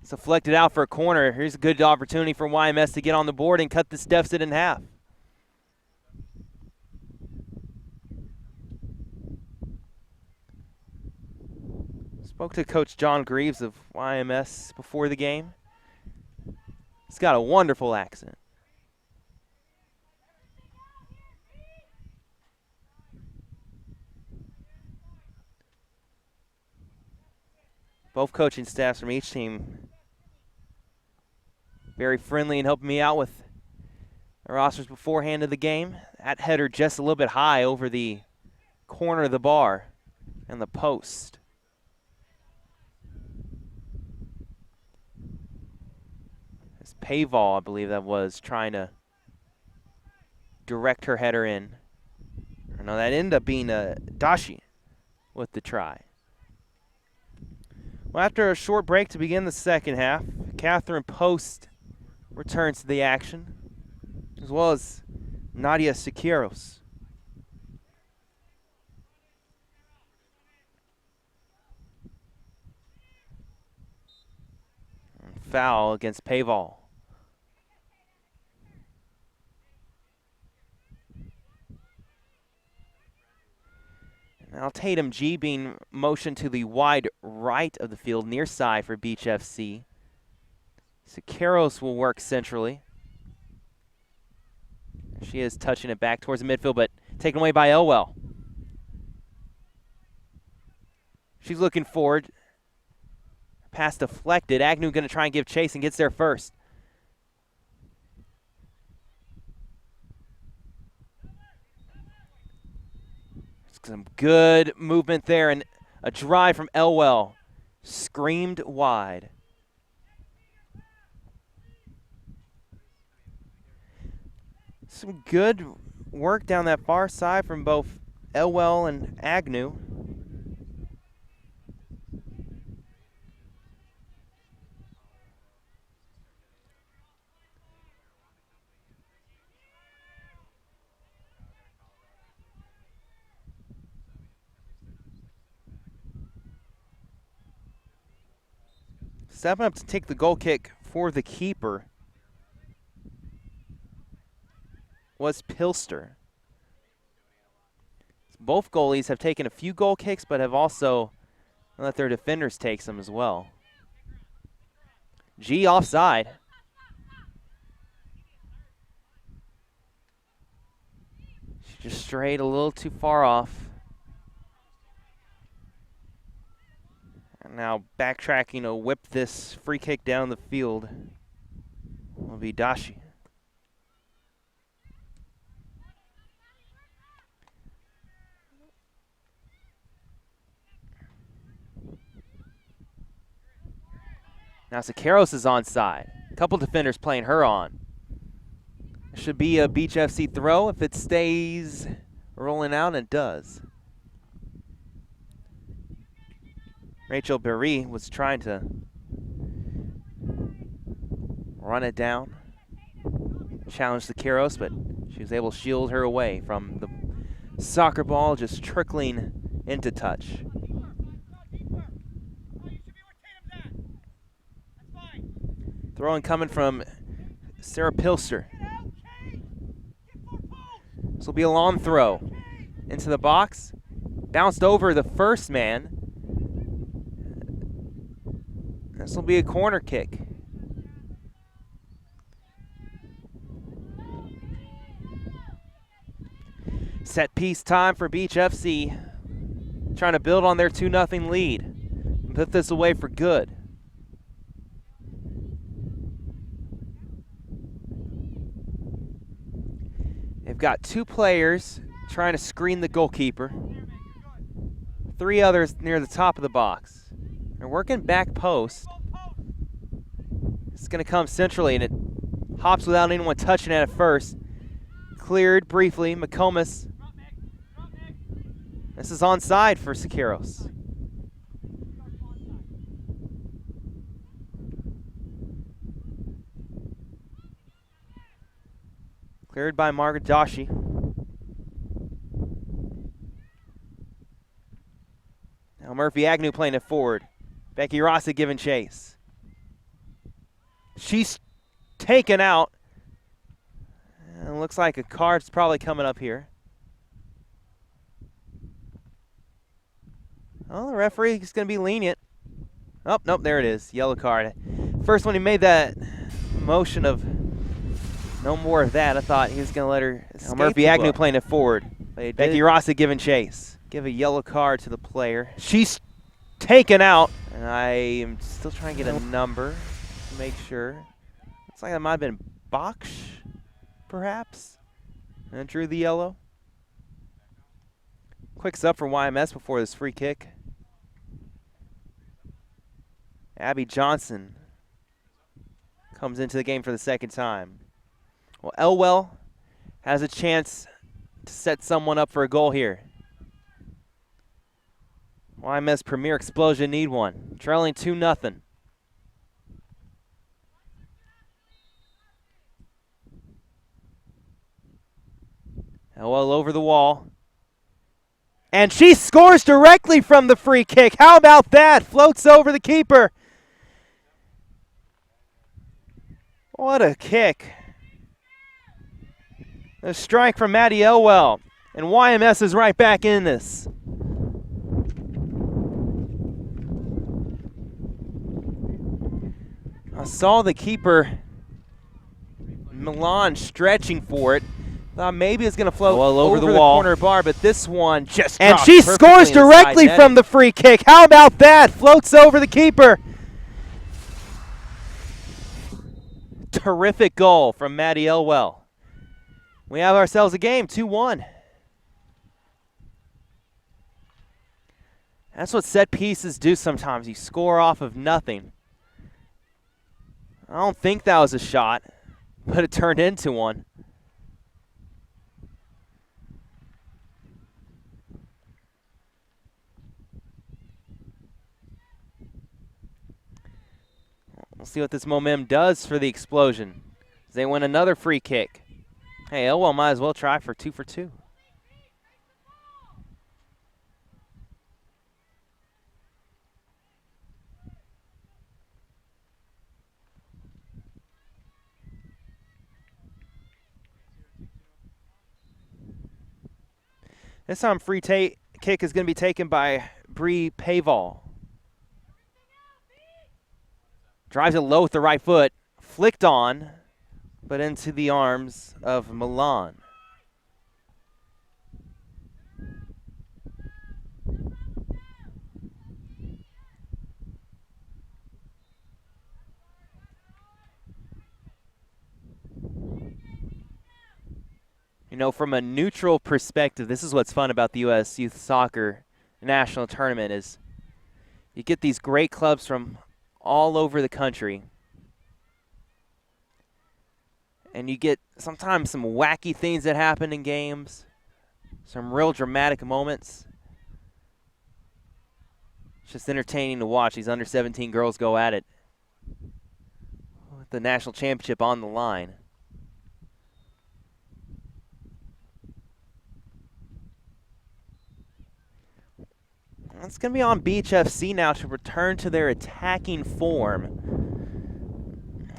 It's deflected out for a corner. Here's a good opportunity for YMS to get on the board and cut this deficit in half. Spoke to Coach John Greaves of YMS before the game. He's got a wonderful accent. Both coaching staffs from each team very friendly and helping me out with the rosters beforehand of the game. That header just a little bit high over the corner of the bar and the post. It's Paval, I believe that was, trying to direct her header in. No, that ended up being Dashi with the try. Well, after a short break to begin the second half, Catherine Post returns to the action, as well as Nadia Siqueiros. Foul against Paval. Now Tatum G being motioned to the wide right of the field, near side for Beach FC. Siqueiros will work centrally. She is touching it back towards the midfield, but taken away by Elwell. She's looking forward. Pass deflected. Agnew going to try and give chase and gets there first. Some good movement there, and a drive from Elwell. Screamed wide. Some good work down that far side from both Elwell and Agnew. Stepping up to take the goal kick for the keeper was Pilster. Both goalies have taken a few goal kicks, but have also let their defenders take some as well. G offside. She just strayed a little too far off. And now backtracking to whip this free kick down the field will be Dashi. Now Siqueiros is onside. A couple defenders playing her on. It should be a Beach FC throw if it stays rolling out, and it does. Rachel Berry was trying to run it down, challenge Siqueiros, but She was able to shield her away from the soccer ball just trickling into touch. Throwing coming from Sarah Pilster. This will be a long throw into the box. Bounced over the first man. This will be a corner kick. Set piece time for Beach FC. Trying to build on their 2-0 lead and put this away for good. They've got 2 players trying to screen the goalkeeper. 3 others near the top of the box. They're working back post. It's going to come centrally, and it hops without anyone touching it at first. Cleared briefly. McComas. This is onside for Siqueiros. Cleared by Margaret Dashi. Now Murphy Agnew playing it forward. Becky Rossi giving chase. She's taken out. And looks like a card's probably coming up here. Oh, the referee is going to be lenient. Oh, nope, there it is. Yellow card. First when he made that motion of no more of that, I thought he was going to let her escape. Now Murphy Agnew playing it forward. Becky Rossi giving chase. Give a yellow card to the player. She's taken out. And I am still trying to get a number to make sure. Looks like it might have been Boksh, perhaps. And drew the yellow. Quick sub for YMS before this free kick. Abby Johnson comes into the game for the second time. Well, Elwell has a chance to set someone up for a goal here. YMS Premier Xplosion need one. Trailing 2-0. Elwell over the wall. And she scores directly from the free kick. How about that? Floats over the keeper. What a kick. A strike from Maddie Elwell. And YMS is right back in this. I saw the keeper, Milan, stretching for it. Thought maybe it's going to float over the wall. Corner bar, but this one just and she scores directly from the free kick. How about that? Floats over the keeper. Terrific goal from Maddie Elwell. We have ourselves a game, 2-1. That's what set pieces do sometimes. You score off of nothing. I don't think that was a shot, but it turned into one. We'll see what this momentum does for the Xplosion. They win another free kick. Hey, Elwell might as well try for 2 for 2. This time free kick is going to be taken by Bree Paval. Drives it low with the right foot, flicked on, but into the arms of Milan. You know, from a neutral perspective, this is what's fun about the U.S. Youth Soccer National Tournament is you get these great clubs from all over the country. And you get sometimes some wacky things that happen in games, some real dramatic moments. It's just entertaining to watch these under-17 girls go at it with the national championship on the line. It's going to be on Beach FC now to return to their attacking form.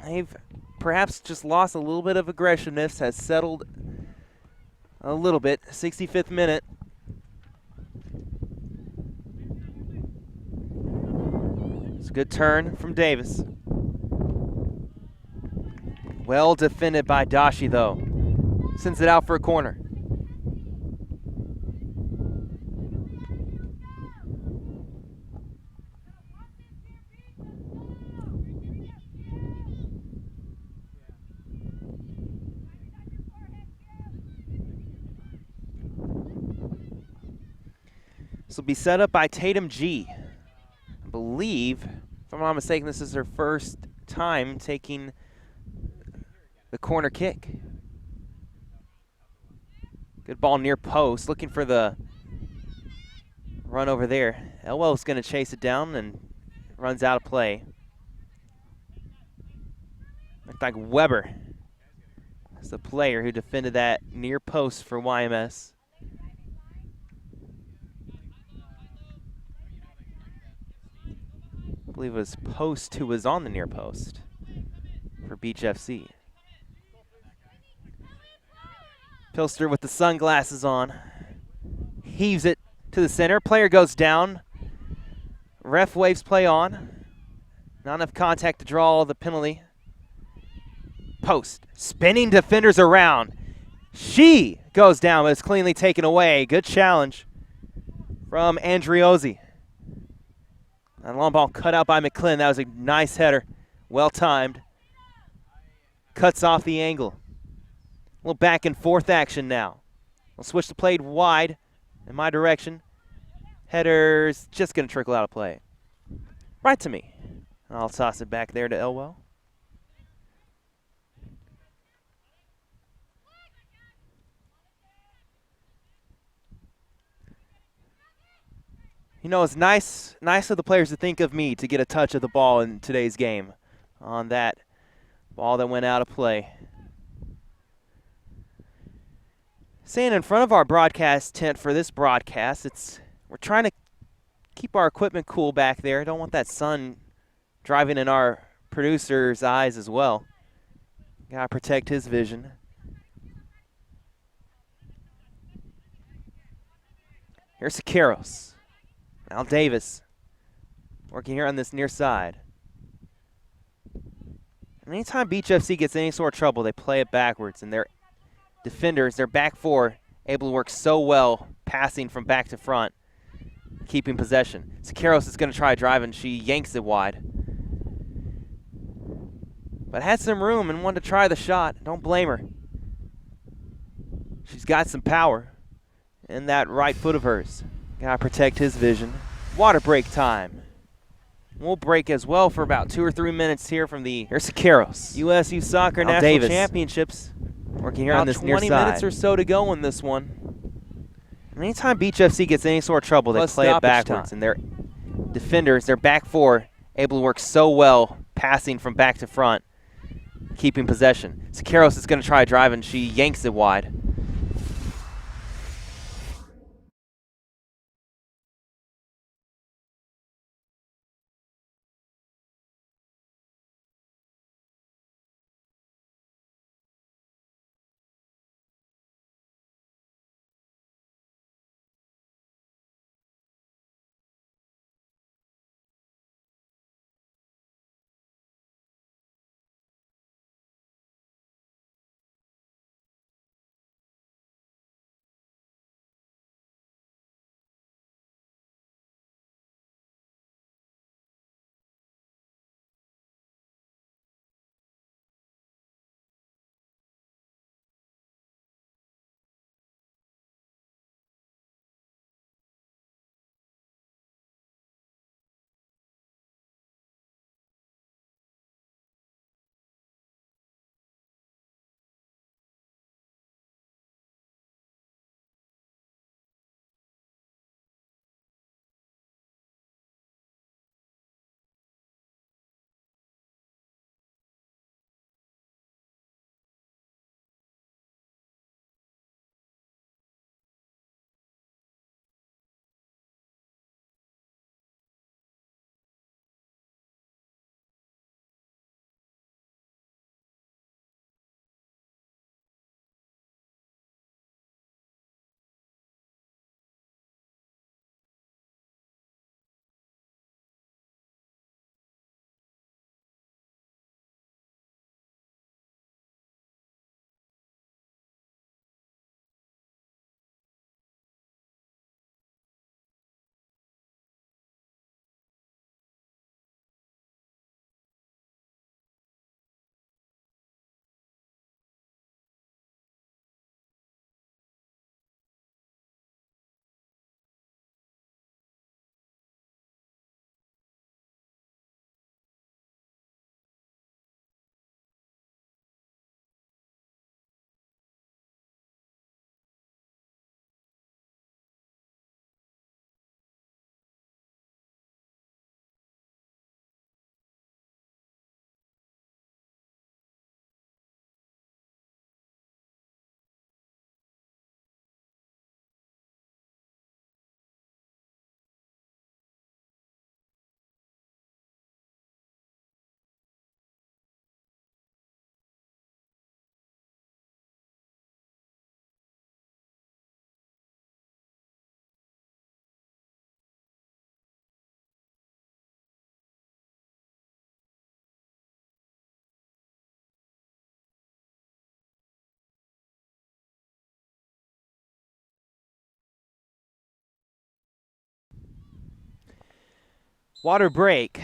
They've perhaps just lost a little bit of aggressiveness, has settled a little bit. 65th minute. It's a good turn from Davis. Well defended by Dashi, though. Sends it out for a corner. This will be set up by Tatum G. I believe, if I'm not mistaken, this is her first time taking the corner kick. Good ball near post, looking for the run over there. Elwell's going to chase it down and runs out of play. Looked like Weber is the player who defended that near post for YMS. I believe it was Post who was on the near post for Beach FC. Pilster with the sunglasses on. Heaves it to the center. Player goes down. Ref waves play on. Not enough contact to draw the penalty. Post. Spinning defenders around. She goes down, but it's cleanly taken away. Good challenge from Andriozzi. And long ball cut out by McClin. That was a nice header. Well timed. Cuts off the angle. A little back and forth action now. We'll switch the play wide in my direction. Header's just going to trickle out of play. Right to me. I'll toss it back there to Elwell. You know, it's nice of the players to think of me to get a touch of the ball in today's game on that ball that went out of play. Staying in front of our broadcast tent for this broadcast, we're trying to keep our equipment cool back there. Don't want that sun driving in our producer's eyes as well. Gotta protect his vision. Here's Siqueiros. Now Davis working here on this near side. And anytime Beach FC gets any sort of trouble, they play it backwards, and their defenders, their back four, able to work so well passing from back to front, keeping possession. Siqueiros is going to try driving. She yanks it wide. But had some room and wanted to try the shot. Don't blame her. She's got some power in that right foot of hers. Gotta protect his vision. Water break time. We'll break as well for about 2 or 3 minutes here from the Siqueiros USU Soccer National Davis. Championships. Working here on this near side. 20 minutes or so to go in this one. And anytime Beach FC gets any sort of trouble, they play it backwards. And their defenders, their back four, able to work so well passing from back to front, keeping possession. Siqueiros is going to try driving. She yanks it wide. Water break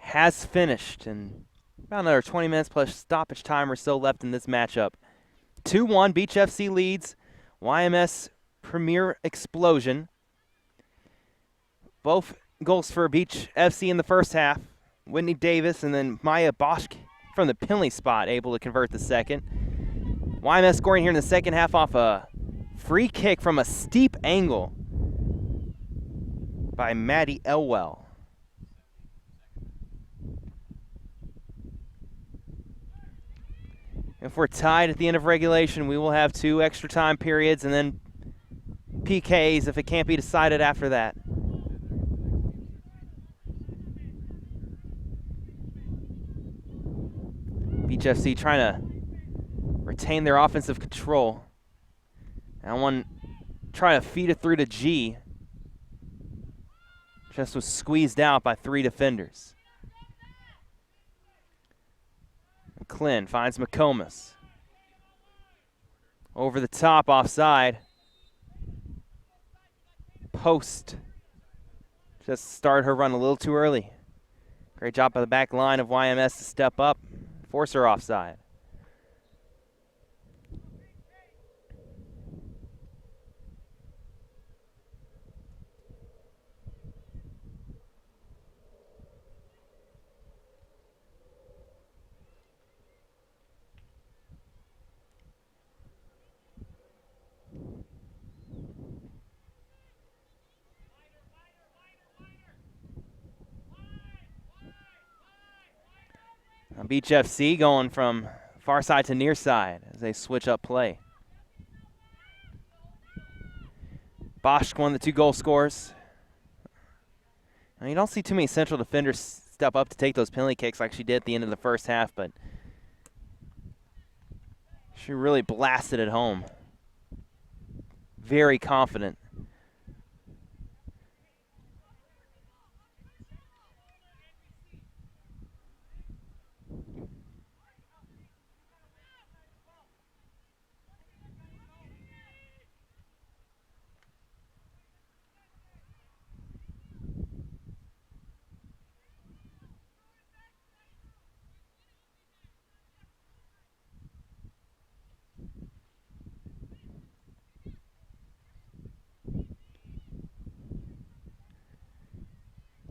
has finished, and about another 20 minutes plus stoppage time or so left in this matchup. 2-1, Beach FC leads YMS Premier Xplosion. Both goals for Beach FC in the first half. Whitney Davis and then Maya Bosch from the penalty spot able to convert the second. YMS scoring here in the second half off a free kick from a steep angle by Maddie Elwell. If we're tied at the end of regulation, we will have 2 extra time periods and then PKs if it can't be decided after that. Beach FC trying to retain their offensive control. That one try to feed it through to G. Just was squeezed out by 3 defenders. McClin finds McComas. Over the top, offside. Post. Just started her run a little too early. Great job by the back line of YMS to step up, force her offside. Beach FC going from far side to near side as they switch up play. Bosch, one of the 2 goal scorers. Now, you don't see too many central defenders step up to take those penalty kicks like she did at the end of the first half, but she really blasted it home. Very confident.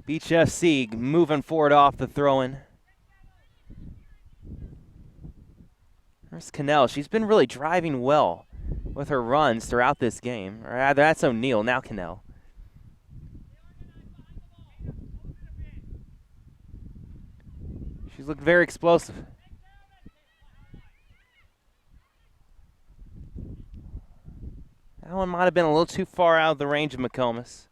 Beach FC moving forward off the throw-in. There's Cannell. She's been really driving well with her runs throughout this game. Or rather, that's O'Neill, now Cannell. She's looked very explosive. That one might have been a little too far out of the range of McComas.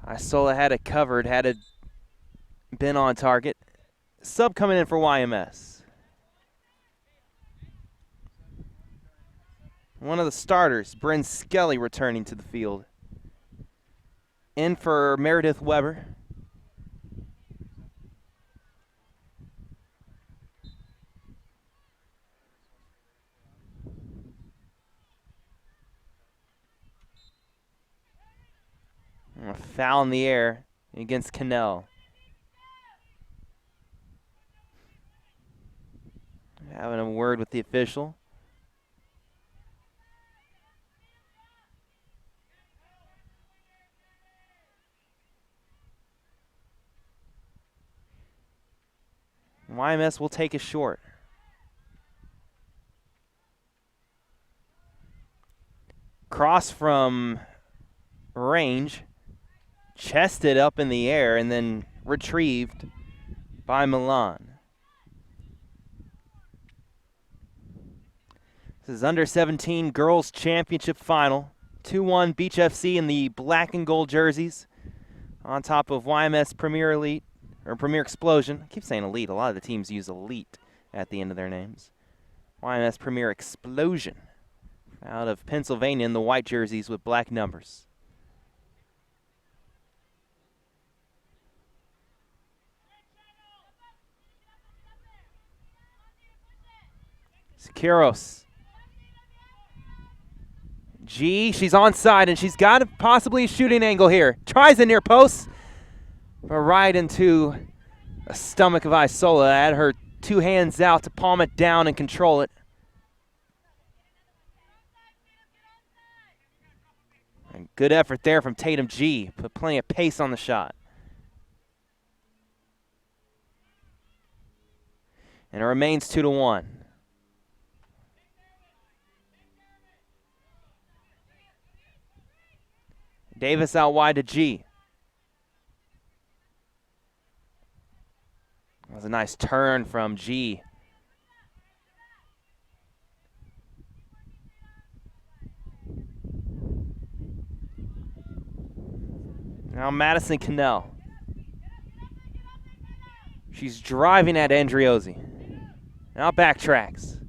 Isola had it covered, had it been on target. Sub coming in for YMS. One of the starters, Bryn Skelly, returning to the field. In for Meredith Weber. A foul in the air against Cannell. Having a word with the official. YMS will take a short. Cross from range. Chested up in the air and then retrieved by Milan. This is under 17 girls championship final. 2-1 Beach FC in the black and gold jerseys on top of YMS Premier Elite, or Premier Xplosion. I keep saying Elite. A lot of the teams use Elite at the end of their names. YMS Premier Xplosion out of Pennsylvania in the white jerseys with black numbers. Siqueiros. G, she's onside, and she's got possibly a shooting angle here. Tries a near post, but right into the stomach of Isola. Had her 2 hands out to palm it down and control it. And good effort there from Tatum G. Put plenty of pace on the shot. And it remains 2-1. Davis out wide to G. That was a nice turn from G. Now Madison Cannell. She's driving at Andriozzi. Now backtracks.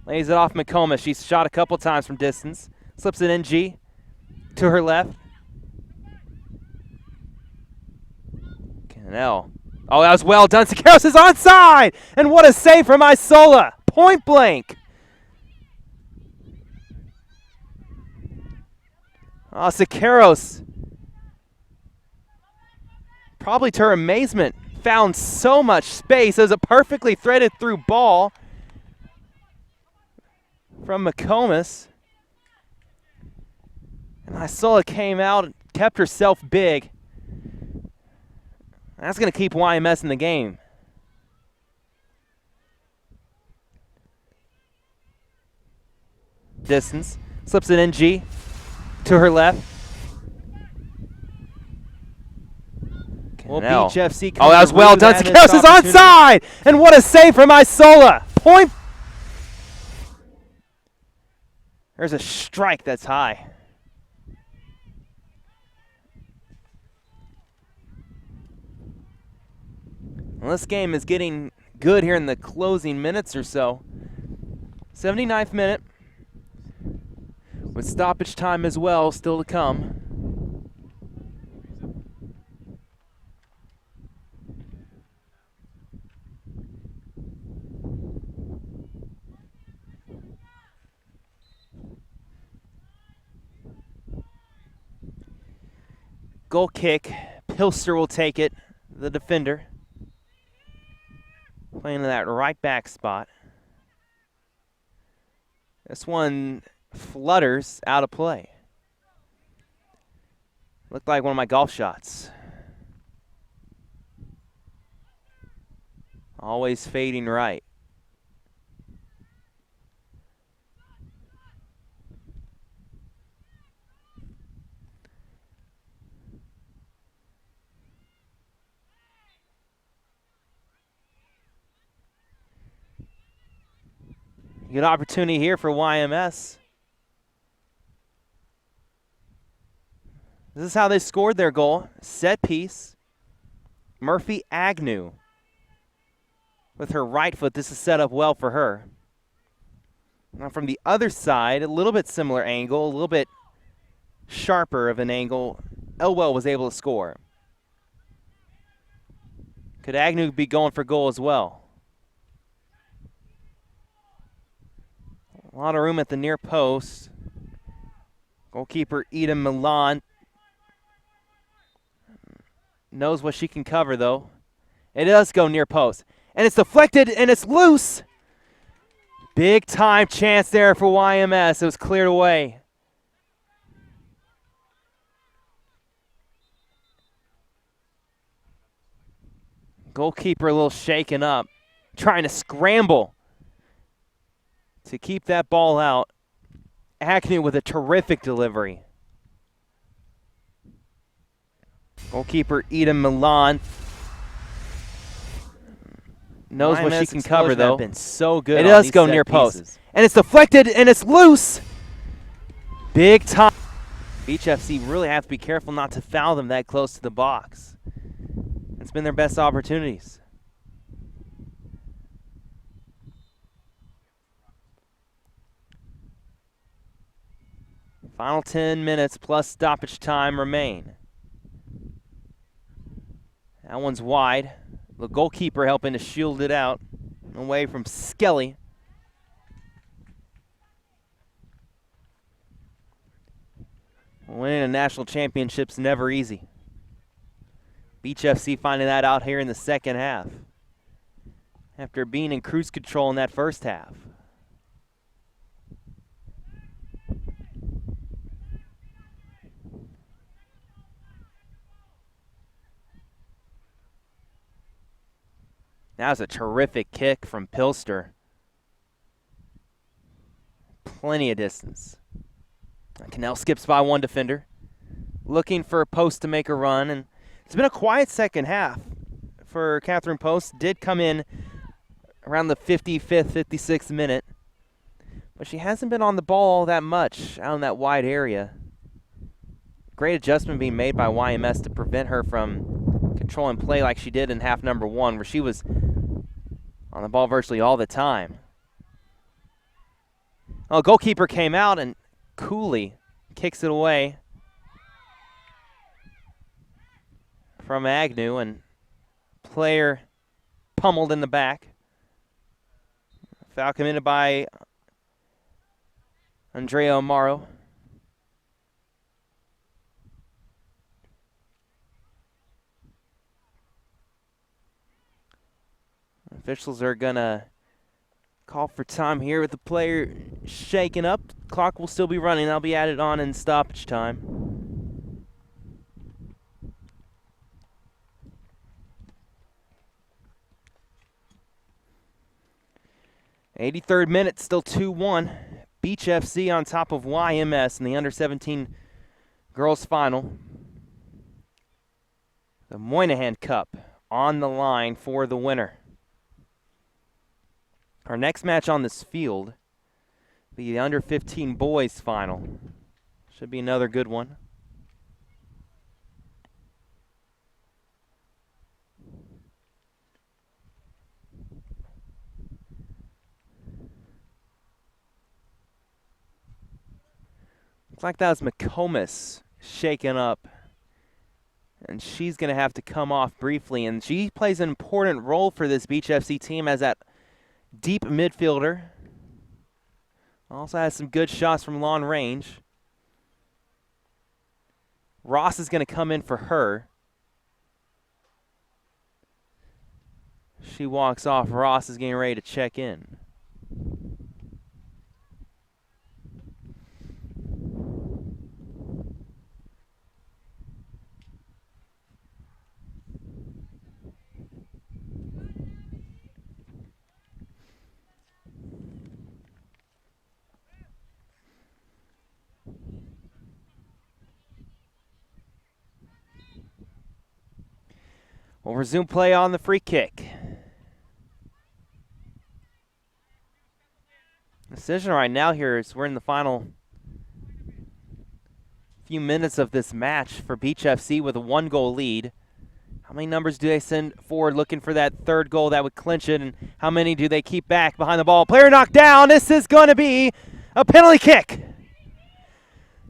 Lays it off McComas. She's shot a couple times from distance. Slips it in G. To her left. Cannell. Oh, that was well done. Siqueiros is onside! And what a save from Isola. Point blank. Oh, Siqueiros, probably to her amazement, found so much space. It was a perfectly threaded through ball from McComas. And Isola came out and kept herself big. That's going to keep YMS in the game. Distance. Slips it in G. To her left. Well, Beach FC. Oh, that was well done. Siqueiros is onside! And what a save from Isola. Point. There's a strike that's high. Well, this game is getting good here in the closing minutes or so. 79th minute. With stoppage time as well still to come. Goal kick. Pilster will take it, the defender. Playing in that right back spot. This one flutters out of play. Looked like one of my golf shots. Always fading right. Good opportunity here for YMS. This is how they scored their goal. Set piece. Murphy Agnew. With her right foot, this is set up well for her. Now from the other side, a little bit similar angle, a little bit sharper of an angle. Elwell was able to score. Could Agnew be going for goal as well? A lot of room at the near post. Goalkeeper Ida Milan knows what she can cover, though. It does go near post. And it's deflected, and it's loose. Big time chance there for YMS. It was cleared away. Goalkeeper a little shaken up, trying to scramble to keep that ball out. Agnew with a terrific delivery. Goalkeeper Ida Milan knows what she can cover, though. Been so good. It does go near post. And it's deflected, and it's loose. Big time. Beach FC really have to be careful not to foul them that close to the box. It's been their best opportunities. Final 10 minutes plus stoppage time remain. That one's wide. The goalkeeper helping to shield it out away from Skelly. Winning a national championship's never easy. Beach FC finding that out here in the second half, after being in cruise control in that first half. That was a terrific kick from Pilster. Plenty of distance. Cannell skips by one defender, looking for a Post to make a run, and it's been a quiet second half for Catherine Post. Did come in around the 55th, 56th minute, but she hasn't been on the ball all that much out in that wide area. Great adjustment being made by YMS to prevent her from controlling play like she did in half number one, where she was on the ball virtually all the time. Well, goalkeeper came out and Cooley kicks it away from Agnew, and player pummeled in the back. Foul committed by Andrea Amaro. Officials are going to call for time here with the player shaken up. Clock will still be running. That'll be added on in stoppage time. '83rd minute, still 2-1. Beach FC on top of YMS in the under-17 girls final. The Moynihan Cup on the line for the winner. Our next match on this field will be the under-15 boys final. Should be another good one. Looks like that was McComas shaken up, and she's going to have to come off briefly, and she plays an important role for this Beach FC team as that deep midfielder. Also has some good shots from long range. Ross is going to come in for her. She walks off. Ross is getting ready to check in. We'll resume play on the free kick. Decision right now here is we're in the final few minutes of this match for Beach FC with a 1-goal lead. How many numbers do they send forward looking for that third goal that would clinch it, and how many do they keep back behind the ball? Player knocked down. This is going to be a penalty kick.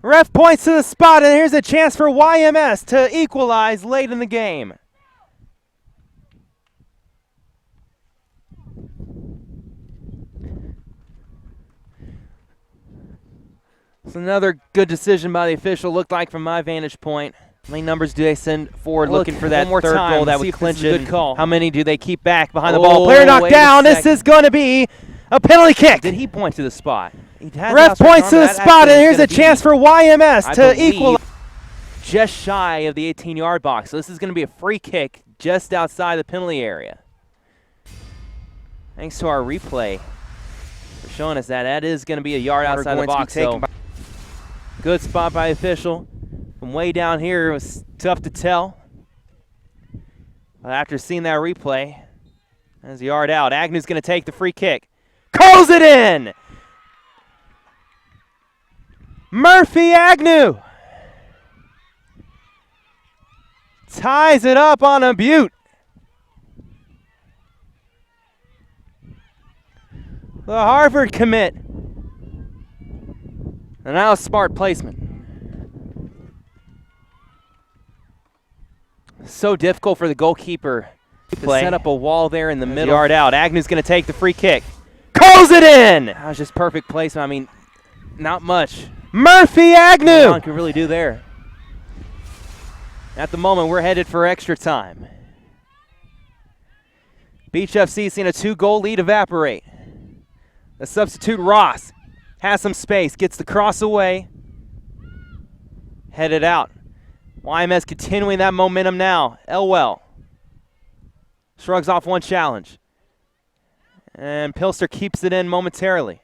Ref points to the spot, and here's a chance for YMS to equalize late in the game. It's another good decision by the official, looked like from my vantage point. How many numbers do they send forward looking for that third goal that would clinch it? How many do they keep back behind the ball? Player knocked down. This is going to be a penalty kick. Did he point to the spot? Ref points to the spot, and here's a chance for YMS to equalize. Just shy of the 18-yard box. So this is going to be a free kick just outside the penalty area. Thanks to our replay for showing us that. That is going to be a yard outside the box. So good spot by the official. From way down here, it was tough to tell. But after seeing that replay, there's a yard out. Agnew's going to take the free kick. Curls it in! Murphy Agnew ties it up on a beaut. The Harvard commit. And now a smart placement. So difficult for the goalkeeper to set up a wall there in the middle. Yard out. Agnew's going to take the free kick. Curls it in! That was just perfect placement. I mean, not much Murphy Agnew! What can really do there. At the moment, we're headed for extra time. Beach FC seeing a 2-goal lead evaporate. The substitute Ross has some space, gets the cross away, headed out. YMS continuing that momentum now. Elwell shrugs off one challenge. And Pilster keeps it in momentarily.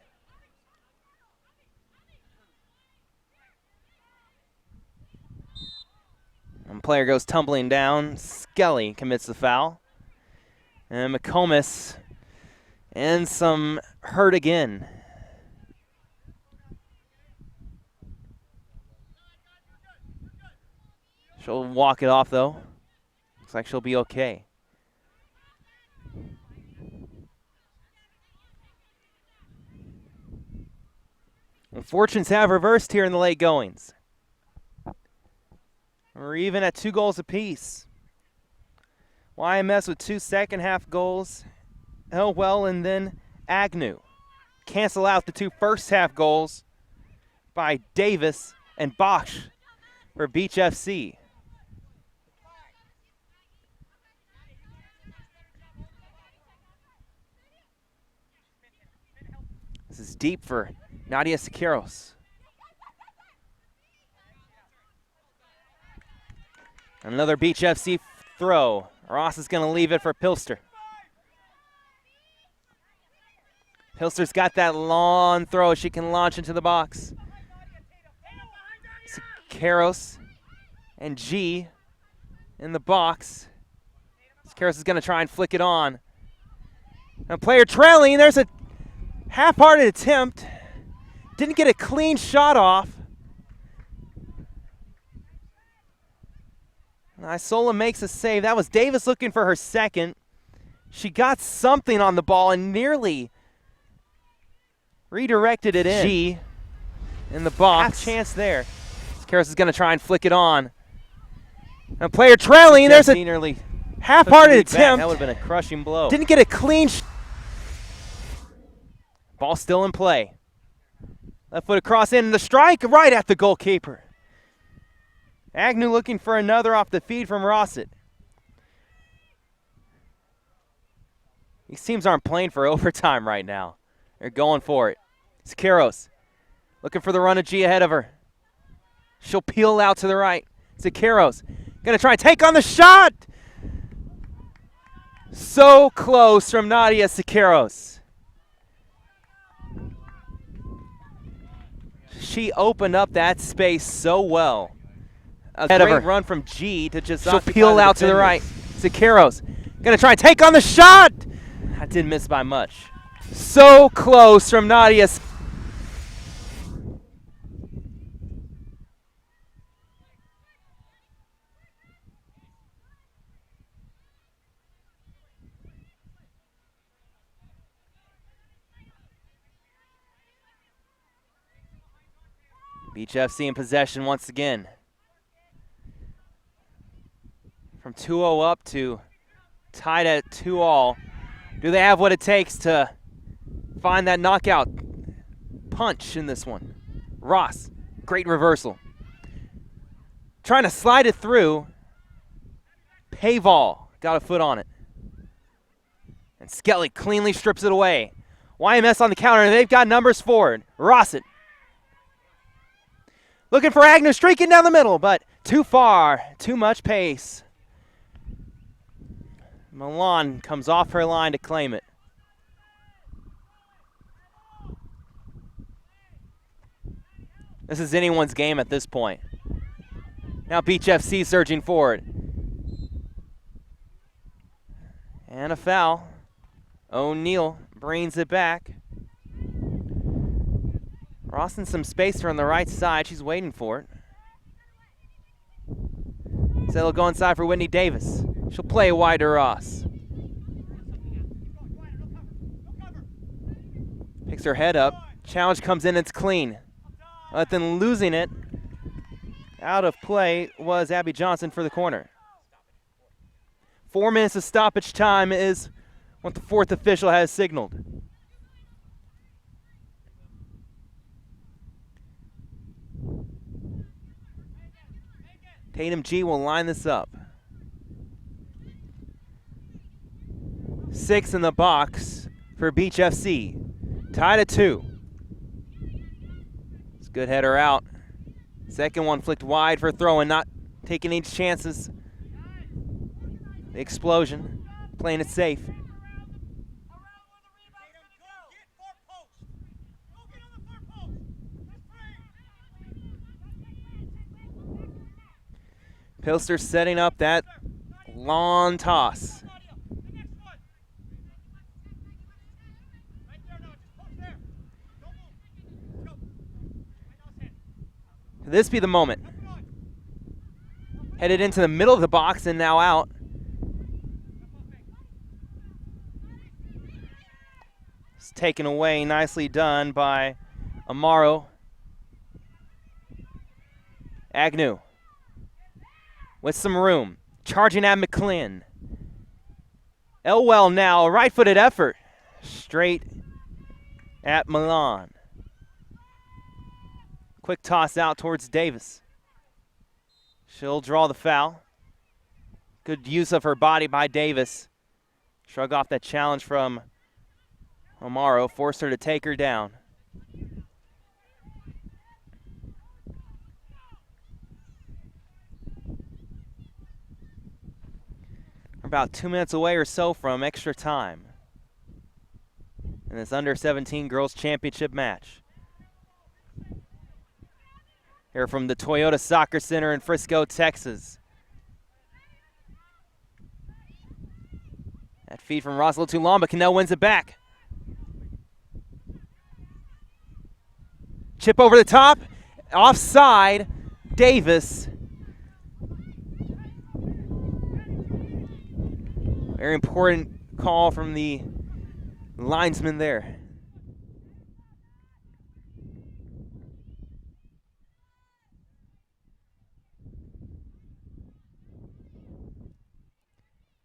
One player goes tumbling down. Skelly commits the foul. And McComas and some hurt again. She'll walk it off though. Looks like she'll be okay. Well, fortunes have reversed here in the late goings. We're even at 2 goals apiece. YMS with 2 second-half goals. Elwell and then Agnew. Cancel out the 2 first-half goals by Davis and Bosch for Beach FC. This is deep for Nadia Siqueiros. Another Beach FC throw. Ross is going to leave it for Pilster. Pilster's got that long throw she can launch into the box. Siqueiros and G in the box. Siqueiros is going to try and flick it on. A player trailing. There's a half-hearted attempt. Didn't get a clean shot off. Isola makes a save. That was Davis looking for her second. She got something on the ball and nearly redirected it in. G in the box. Half chance there. Karras is going to try and flick it on. A player trailing. There's a nearly half-hearted attempt. That would have been a crushing blow. Didn't get a clean ball still in play. Left foot across in, and the strike right at the goalkeeper. Agnew looking for another off the feed from Rossett. These teams aren't playing for overtime right now. They're going for it. Siqueiros looking for the run of G ahead of her. She'll peel out to the right. Siqueiros going to try and take on the shot. So close from Nadia Siqueiros. She opened up that space so well. A great run from G to just she'll peel out to the right. Siqueiros going to try and take on the shot. I didn't miss by much. So close from Nadia. Beach FC in possession once again. From 2-0 up to tied at 2-all. Do they have what it takes to find that knockout punch in this one? Ross, great reversal. Trying to slide it through. Paval got a foot on it. And Skelly cleanly strips it away. YMS on the counter, and they've got numbers forward. Rossett. Looking for Agnew, streaking down the middle, but too far, too much pace. Milan comes off her line to claim it. This is anyone's game at this point. Now Beach FC surging forward. And a foul. O'Neal brings it back. Ross in some space from the right side. She's waiting for it. So they'll go inside for Whitney Davis. She'll play wide to Ross. Picks her head up. Challenge comes in, it's clean. But then losing it out of play was Abby Johnson for the corner. 4 minutes of stoppage time is what the fourth official has signaled. Tatum G will line this up. 6 in the box for Beach FC. Tied at 2. It's a good header out. Second one flicked wide for throwing, not taking any chances. The Xplosion playing it safe. Pilster setting up that long toss. Could this be the moment? Headed into the middle of the box and now out. It's taken away, nicely done by Amaro. Agnew with some room, charging at McClin. Elwell now, a right-footed effort, straight at Milan. Quick toss out towards Davis. She'll draw the foul. Good use of her body by Davis. Shrug off that challenge from Amaro, forced her to take her down. We're about 2 minutes away or so from extra time in this under-17 girls championship match. Here from the Toyota Soccer Center in Frisco, Texas. That feed from Ross a little too long, but Cannell wins it back. Chip over the top, offside, Davis. Very important call from the linesman there.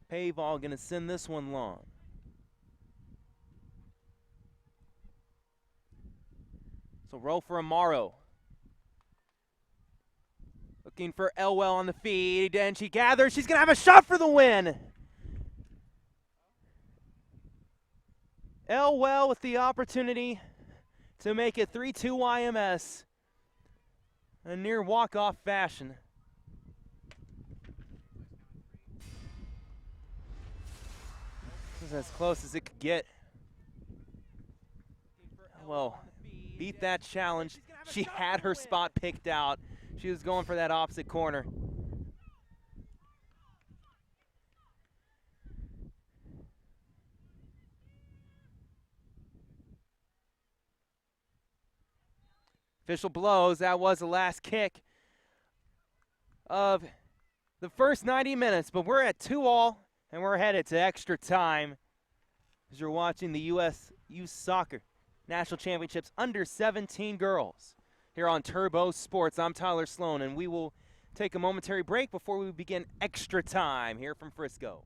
Paval gonna send this one long. So roll for Amaro. Looking for Elwell on the feed, and she gathers. She's gonna have a shot for the win. Elwell with the opportunity to make it 3-2 YMS. A near walk-off fashion. This is as close as it could get. Well, beat that challenge. She had her spot picked out. She was going for that opposite corner. Official blows. That was the last kick of the first 90 minutes, but we're at 2-2, and we're headed to extra time as you're watching the U.S. Youth Soccer National Championships under-17 girls here on Turbo Sports. I'm Tyler Sloan, and we will take a momentary break before we begin extra time here from Frisco.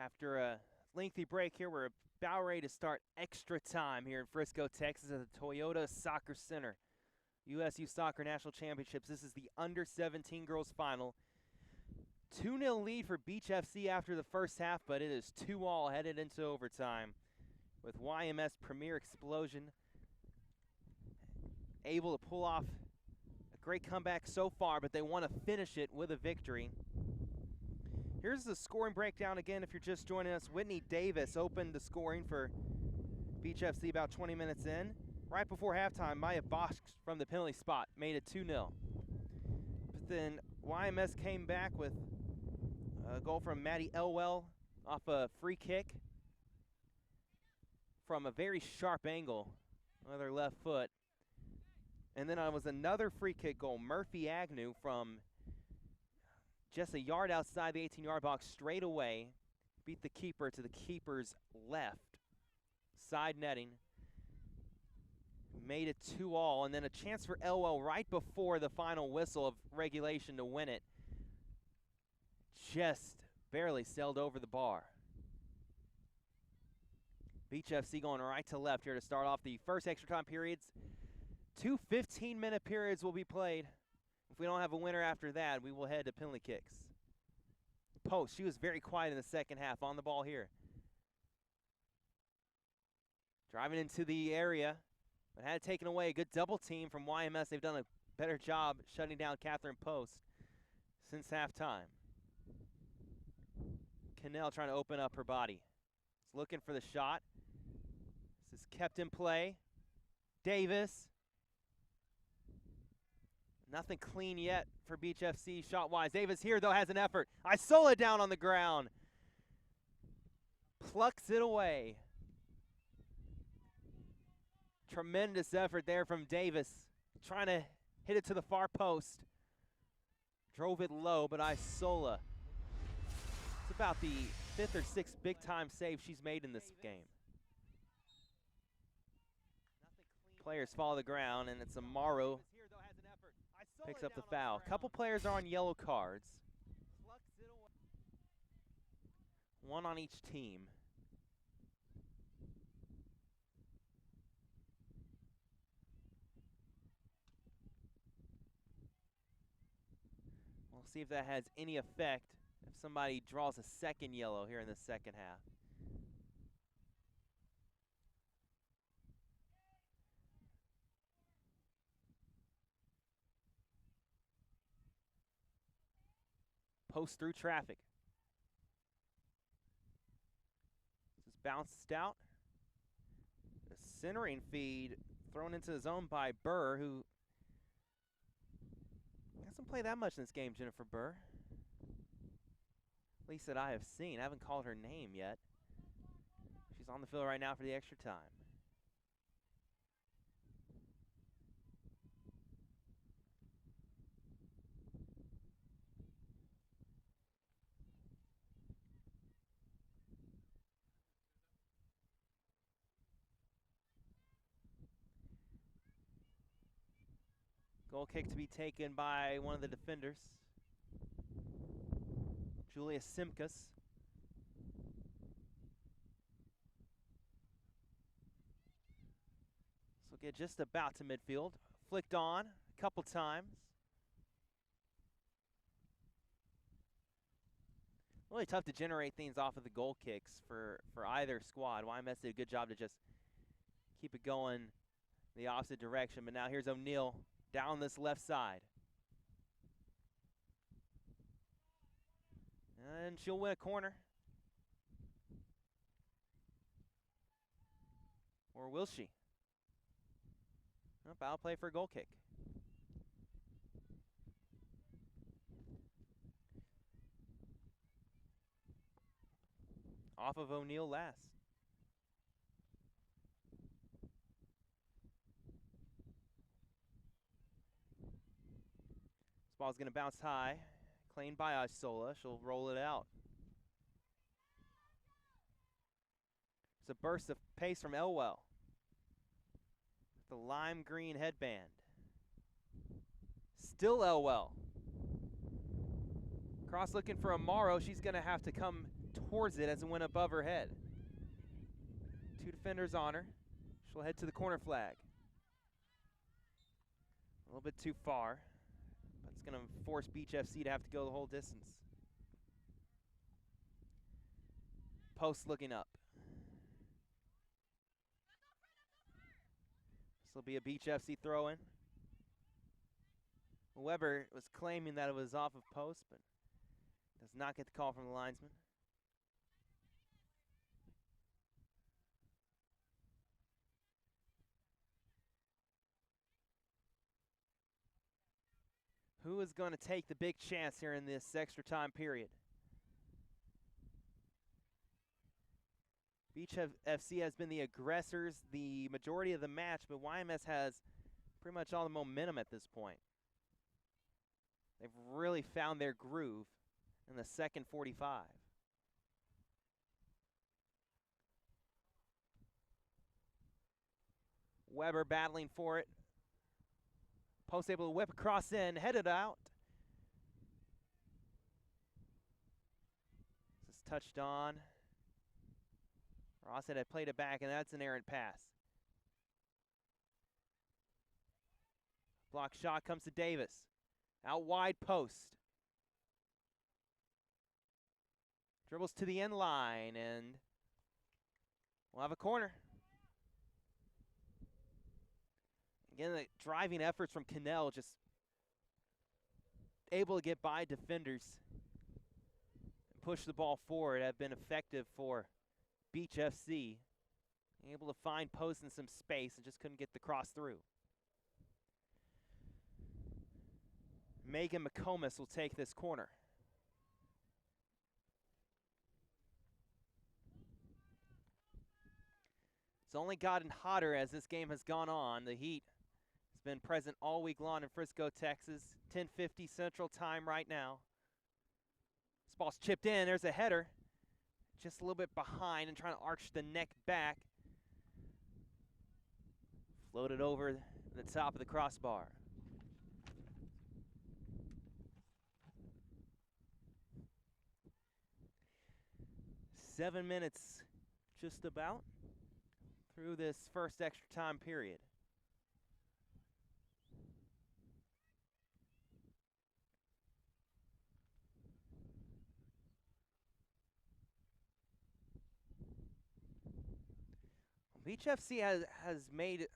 After a lengthy break here, we're about ready to start extra time here in Frisco, Texas at the Toyota Soccer Center. USU Soccer National Championships. This is the under-17 girls final. 2-0 lead for Beach FC after the first half, but it is 2-all headed into overtime with YMS Premier Xplosion able to pull off a great comeback so far, but they want to finish it with a victory. Here's the scoring breakdown again if you're just joining us. Whitney Davis opened the scoring for Beach FC about 20 minutes in. Right before halftime, Maya Bosch from the penalty spot made it 2-0. But then YMS came back with a goal from Maddie Elwell off a free kick from a very sharp angle with her left foot. And then it was another free kick goal, Murphy Agnew from just a yard outside the 18-yard box straight away. Beat the keeper to the keeper's left side netting. Made it 2-all, and then a chance for Elwell right before the final whistle of regulation to win it. Just barely sailed over the bar. Beach FC going right to left here to start off the first extra time periods. 2 15-minute periods will be played. If we don't have a winner after that, we will head to penalty kicks. Post, she was very quiet in the second half, on the ball here. Driving into the area, but had it taken away. A good double team from YMS. They've done a better job shutting down Catherine Post since halftime. Cannell trying to open up her body. It's looking for the shot. This is kept in play. Davis. Nothing clean yet for Beach FC shot-wise. Davis here, though, has an effort. Isola down on the ground. Plucks it away. Tremendous effort there from Davis. Trying to hit it to the far post. Drove it low, but Isola. It's about the 5th or 6th big-time save she's made in this game. Players follow the ground, and it's Amaro picks up the foul. A couple players are on yellow cards. One on each team. We'll see if that has any effect if somebody draws a second yellow here in the second half. Post through traffic. This is bounced out. The centering feed thrown into the zone by Burr, who hasn't played that much in this game, Jennifer Burr. At least that I have seen. I haven't called her name yet. She's on the field right now for the extra time. Goal kick to be taken by one of the defenders, Julia Simkus. This will get just about to midfield. Flicked on a couple times. Really tough to generate things off of the goal kicks for either squad. YMS did a good job to just keep it going the opposite direction. But now here's O'Neal down this left side. And she'll win a corner. Or will she? Nope, I'll play for a goal kick. Off of O'Neal last. This ball's going to bounce high. Claimed by Isola. She'll roll it out. It's a burst of pace from Elwell. The lime green headband. Still Elwell. Cross looking for Amaro. She's going to have to come towards it as it went above her head. 2 defenders on her. She'll head to the corner flag. A little bit too far, but it's going to force Beach FC to have to go the whole distance. Post looking up. This will be a Beach FC throw-in. Weber was claiming that it was off of post, but does not get the call from the linesman. Who is going to take the big chance here in this extra time period? Beach FC has been the aggressors the majority of the match, but YMS has pretty much all the momentum at this point. They've really found their groove in the second 45. Weber battling for it. Post able to whip across in, headed out. This is touched on. Rossett had played it back, and that's an errant pass. Block shot comes to Davis. Out wide post. Dribbles to the end line, and we'll have a corner. Again, the driving efforts from Cannell, just able to get by defenders and push the ball forward, have been effective for Beach FC. Able to find posts in some space and just couldn't get the cross through. Megan McComas will take this corner. It's only gotten hotter as this game has gone on. The heat has been present all week long in Frisco, Texas. 10:50 Central Time right now. This ball's chipped in. There's a header. Just a little bit behind and trying to arch the neck back. Floated over the top of the crossbar. Seven minutes just about through this first extra time period. Beach FC has made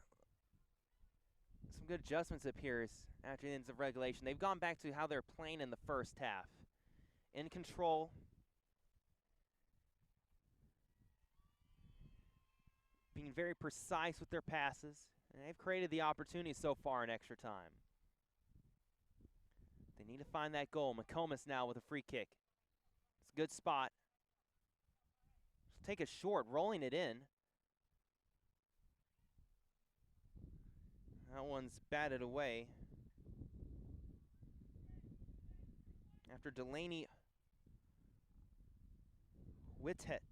some good adjustments, it appears, after the ends of regulation. They've gone back to how they're playing in the first half. In control. Being very precise with their passes. And they've created the opportunity so far in extra time. They need to find that goal. McComas now with a free kick. It's a good spot. Take a short, rolling it in. That one's batted away. After Delaney Wittet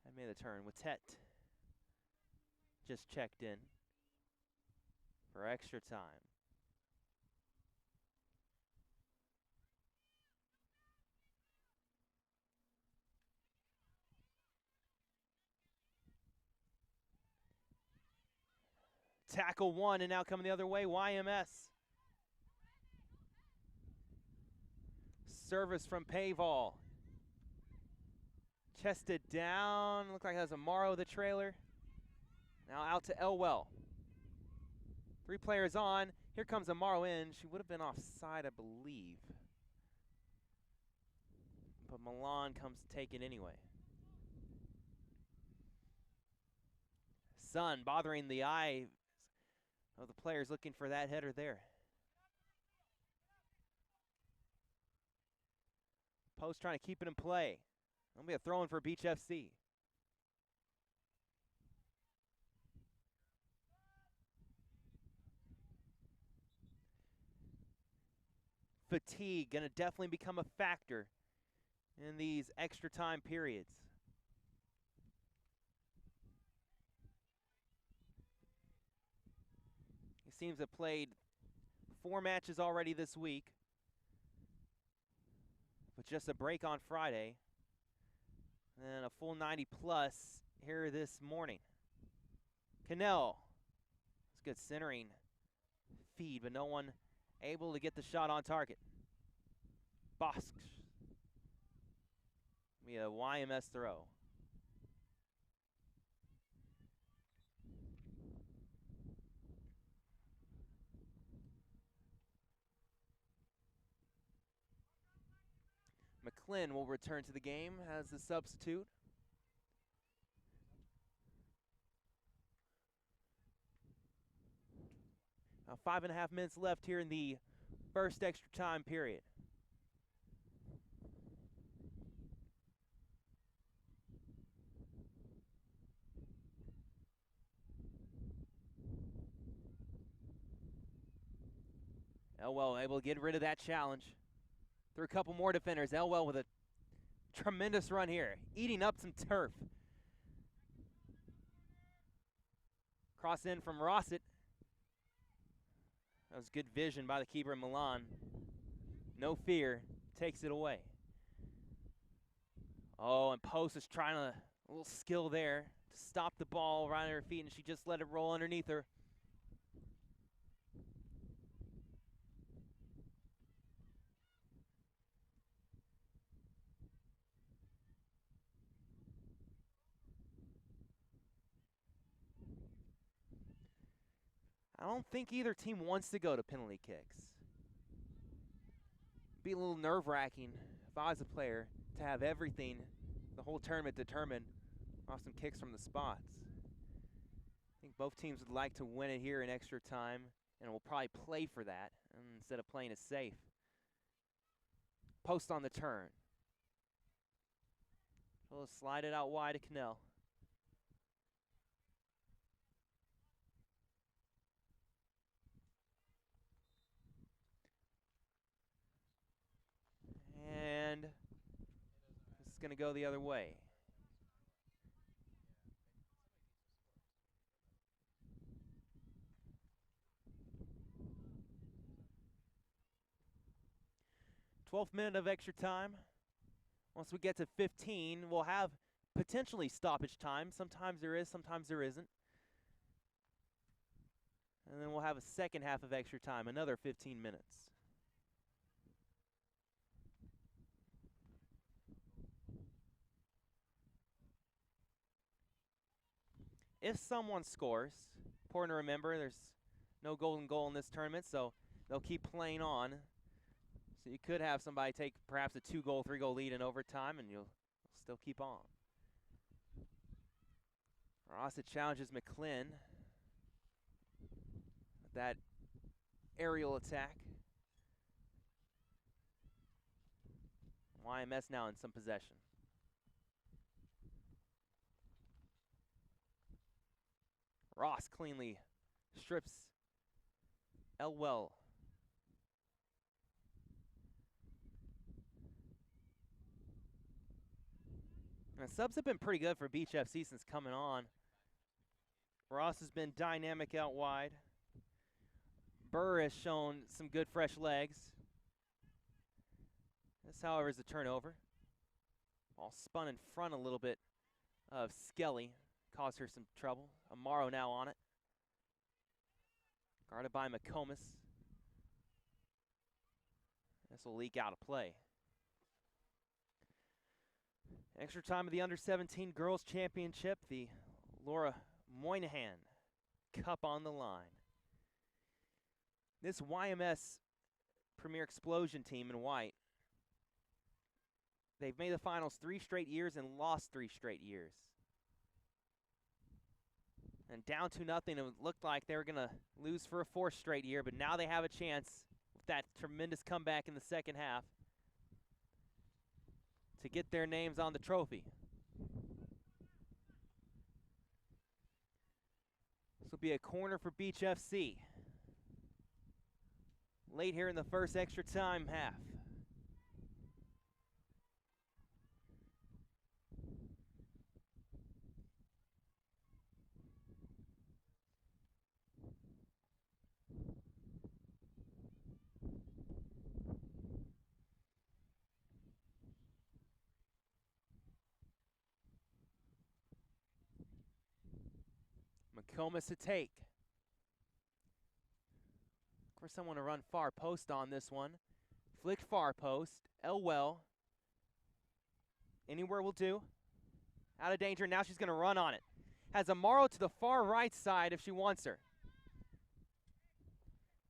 had made the turn. Wittet just checked in for extra time. Tackle one, and now coming the other way, YMS. Service from Paval. Chested down, looked like that was Amaro, the trailer. Now out to Elwell. 3 players on, here comes Amaro in. She would have been offside, I believe. But Milan comes to take it anyway. Sun bothering the eye of the players looking for that header there. Post trying to keep it in play. That'll be a throw-in for Beach FC. Fatigue going to definitely become a factor in these extra time periods. He seems to have played 4 matches already this week. with just a break on Friday. And a full 90 plus here this morning. Cannell. It's good centering feed, but no one able to get the shot on target. Bosk. Be a YMS throw. McClin will return to the game as the substitute. Now 5.5 minutes left here in the first extra time period. Elwell able to get rid of that challenge. Through a couple more defenders. Elwell with a tremendous run here, eating up some turf. Cross in from Rossett. That was good vision by the keeper in Milan. No fear, takes it away. Oh, and Post is trying a little skill there to stop the ball right at her feet, and she just let it roll underneath her. I don't think either team wants to go to penalty kicks. It'd be a little nerve-wracking if I was a player to have everything, the whole tournament determined off some kicks from the spots. I think both teams would like to win it here in extra time, and will probably play for that instead of playing it safe. Post on the turn. We'll slide it out wide to Cannell. And this is going to go the other way. Twelfth minute of extra time. Once we get to 15, we'll have potentially stoppage time. Sometimes there is, sometimes there isn't. And then we'll have a second half of extra time, another 15 minutes. If someone scores, important to remember there's no golden goal in this tournament, so they'll keep playing on. So you could have somebody take perhaps a 2-goal, 3-goal lead in overtime, and you'll still keep on. Rossett challenges McClin with that aerial attack. YMS now in some possession. Ross cleanly strips Elwell. And subs have been pretty good for Beach FC since coming on. Ross has been dynamic out wide. Burr has shown some good fresh legs. This, however, is a turnover. Ball spun in front a little bit of Skelly. Caused her some trouble. Amaro now on it. Guarded by McComas. This will leak out of play. Extra time of the Under-17 Girls Championship. The Laura Moynihan Cup on the line. This YMS Premier Xplosion team in white, they've made the finals 3 straight years and lost 3 straight years. And down 2-0, it looked like they were going to lose for a 4th straight year, but now they have a chance with that tremendous comeback in the second half to get their names on the trophy. This will be a corner for Beach FC. Late here in the first extra time half. Comas to take. For someone to run far post on this one. Flicked far post. Elwell. Anywhere will do. Out of danger. Now she's going to run on it. Has Amaro to the far right side if she wants her.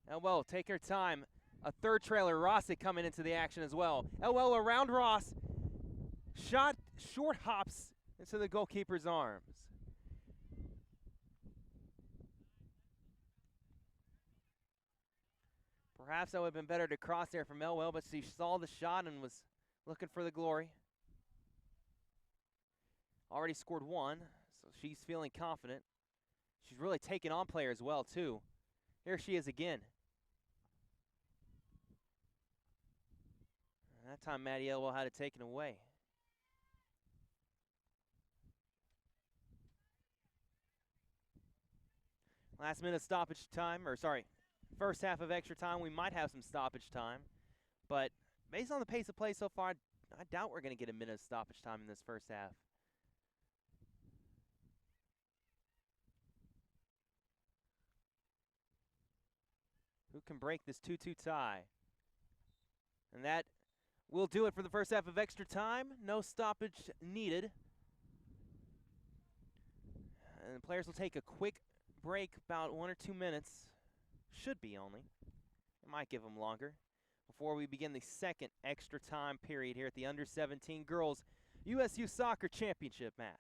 Elwell, take her time. A third trailer, Rossick coming into the action as well. Elwell around Ross. Shot, short hops into the goalkeeper's arms. Perhaps that would have been better to cross there from Elwell, but she saw the shot and was looking for the glory. Already scored one, so she's feeling confident. She's really taking on players well, too. Here she is again. And that time, Maddie Elwell had it taken away. Last minute stoppage time, first half of extra time. We might have some stoppage time, but based on the pace of play so far, I doubt we're going to get a minute of stoppage time in this first half. Who can break this 2-2 tie? And that will do it for the first half of extra time. No stoppage needed. And the players will take a quick break, about 1 or 2 minutes. Should be only. It might give them longer. Before we begin the second extra time period here at the Under-17 Girls USU Soccer Championship match.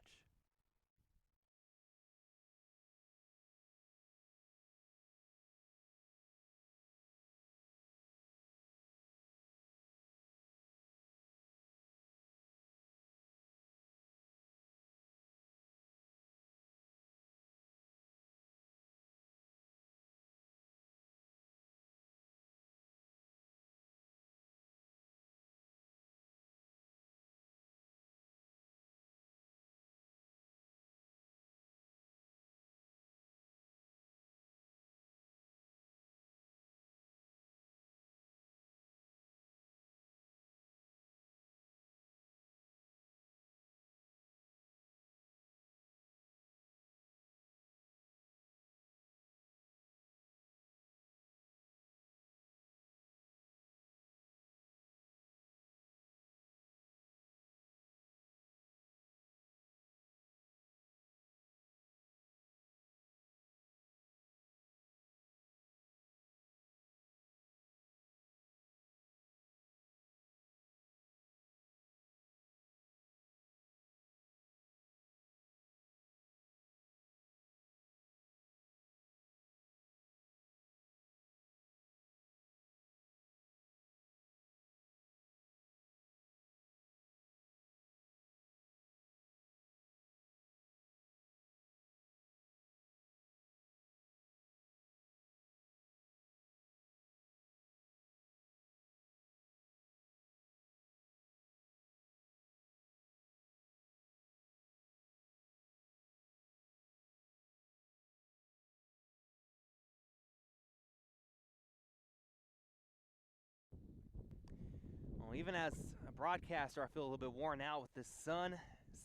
Well, even as a broadcaster, I feel a little bit worn out with the sun.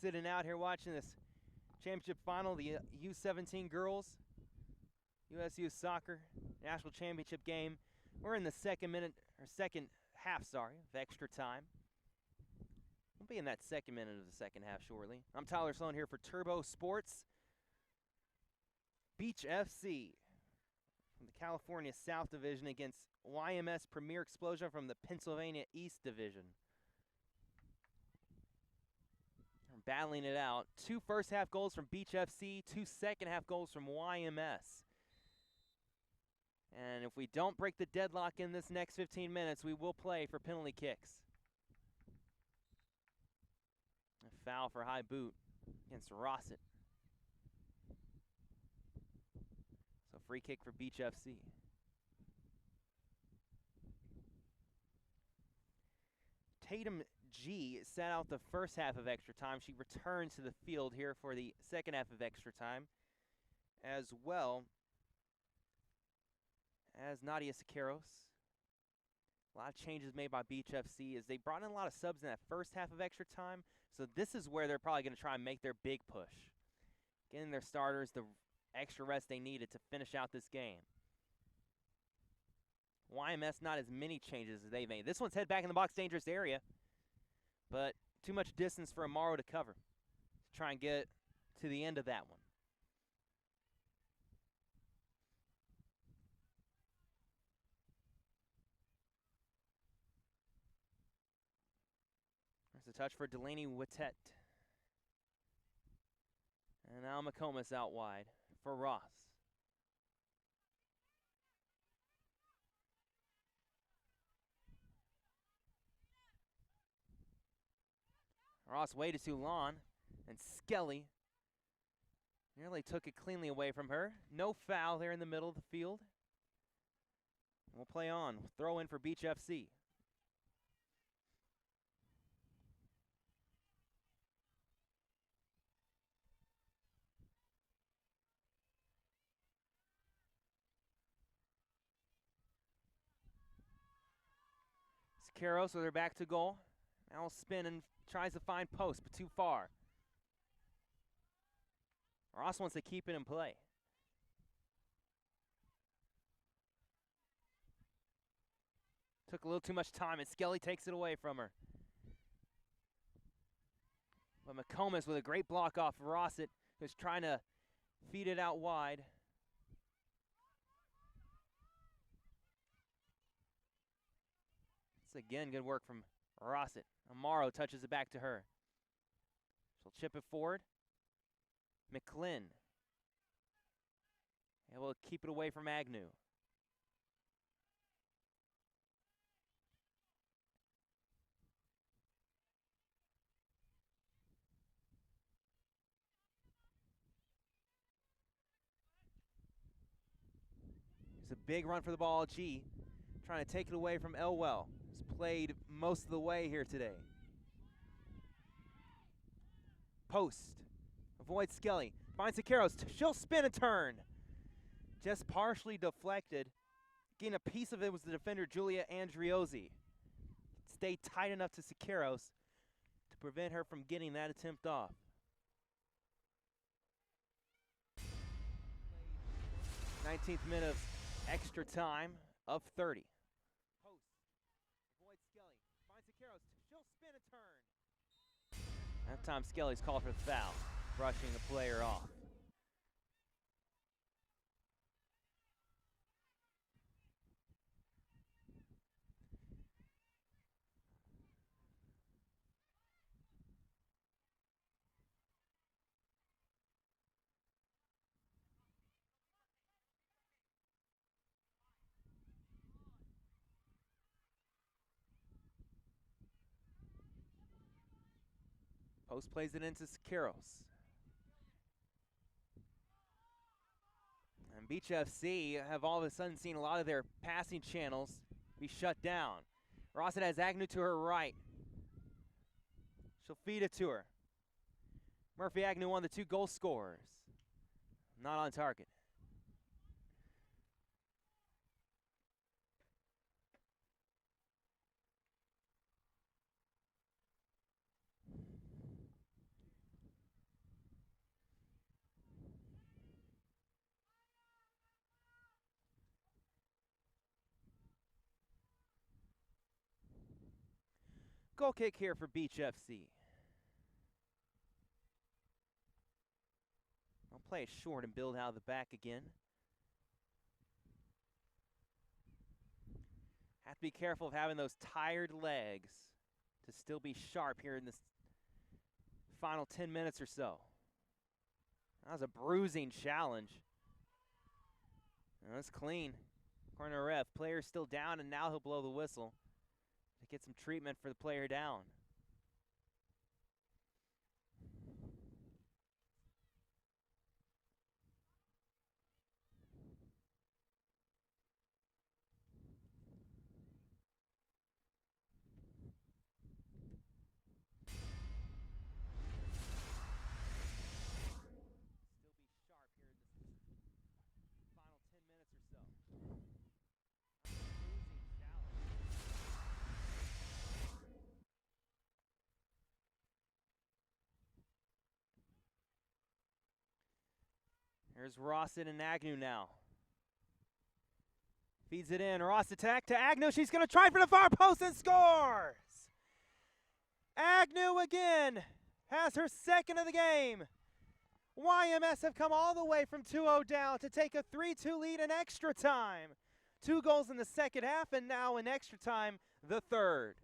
Sitting out here watching this championship final, the U17 girls, USU Soccer National Championship game. We're in the second half of extra time. We'll be in that second minute of the second half shortly. I'm Tyler Sloan here for Turbo Sports. Beach FC from the California South Division against YMS Premier Xplosion from the Pennsylvania East Division. They're battling it out. 2 first half goals from Beach FC, 2 second half goals from YMS. And if we don't break the deadlock in this next 15 minutes, we will play for penalty kicks. A foul for high boot against Rossett. So free kick for Beach FC. Tatum G sat out the first half of extra time. She returned to the field here for the second half of extra time, as well as Nadia Siqueiros. A lot of changes made by Beach FC as they brought in a lot of subs in that first half of extra time. So this is where they're probably going to try and make their big push. Getting their starters, the extra rest they needed to finish out this game. YMS not as many changes as they made. This one's head back in the box dangerous area, but too much distance for Amaro to cover to try and get to the end of that one. There's a touch for Delaney Wittet. And now McComas out wide for Ross. Ross waited too long, and Skelly nearly took it cleanly away from her. No foul there in the middle of the field. We'll play on. Throw in for Beach FC. Sakaros with her back to goal. Now will spin and tries to find post, but too far. Ross wants to keep it in play. Took a little too much time, and Skelly takes it away from her. But McComas with a great block off Rossett, who's trying to feed it out wide. It's again good work from Rossett. Amaro touches it back to her. She'll chip it forward. McClin. And will keep it away from Agnew. It's a big run for the ball, G. Trying to take it away from Elwell. He's played most of the way here today. Post. Avoids Skelly. Finds Sakaros. She'll spin and turn. Just partially deflected. Getting a piece of it was the defender, Julia Andriozzi. Stayed tight enough to Sakaros to prevent her from getting that attempt off. 19th minute of extra time of 30. Post. Avoids Skelly. Finds Sakaros. She'll spin and turn. That time Skelly's called for the foul, brushing the player off. Post plays it into Sakaros. And Beach FC have all of a sudden seen a lot of their passing channels be shut down. Rossett has Agnew to her right. She'll feed it to her. Murphy Agnew, one of the two goal scorers. Not on target. Goal kick here for Beach FC. I'll play it short and build out of the back again. Have to be careful of having those tired legs to still be sharp here in this final 10 minutes or so. That was a bruising challenge. That's clean. According to the ref, player's still down, and now he'll blow the whistle to get some treatment for the player down. Still be sharp here in this final 10 minutes or so. Bruising challenge. There's Rawson and Agnew now. Feeds it in. Ross attack to Agnew. She's going to try for the far post and scores. Agnew again has her second of the game. YMS have come all the way from 2-0 down to take a 3-2 lead in extra time. 2 goals in the second half, and now in extra time, the third.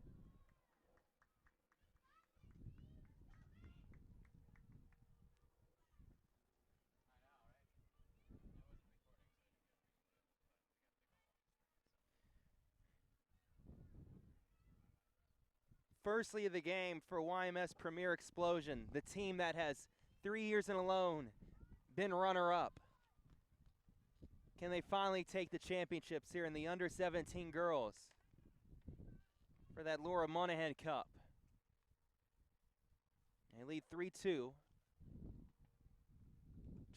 Firstly of the game for YMS Premier Xplosion, the team that has 3 years in a row been runner-up. Can they finally take the championships here in the under-17 girls for that Laura Monahan Cup? They lead 3-2.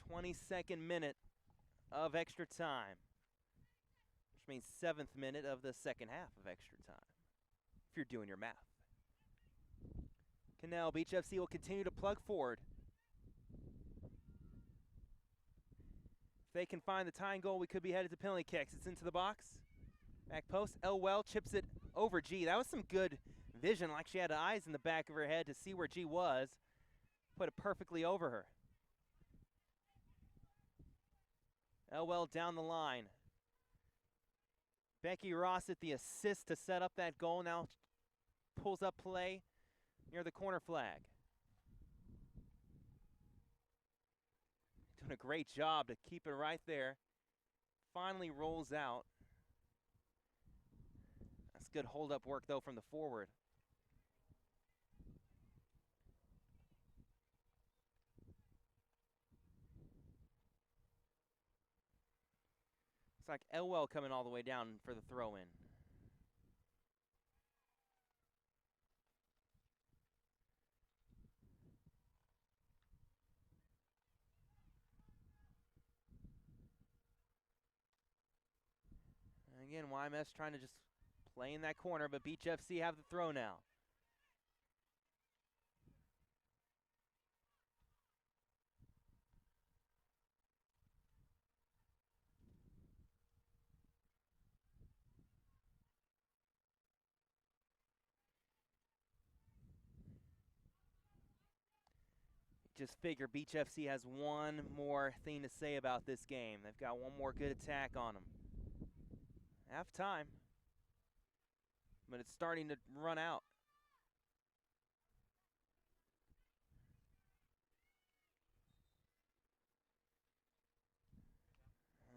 22nd minute of extra time, which means 7th minute of the second half of extra time, if you're doing your math. Canal Beach FC will continue to plug forward. If they can find the tying goal, we could be headed to penalty kicks. It's into the box. Back post. Elwell chips it over G. That was some good vision, like she had eyes in the back of her head to see where G was. Put it perfectly over her. Elwell down the line. Becky Ross at the assist to set up that goal. Now pulls up play near the corner flag. Doing a great job to keep it right there. Finally rolls out. That's good hold-up work, though, from the forward. Looks like Elwell coming all the way down for the throw-in. And again, YMS trying to just play in that corner, but Beach FC have the throw now. Just figure Beach FC has one more thing to say about this game. They've got one more good attack on them. Half time, but it's starting to run out.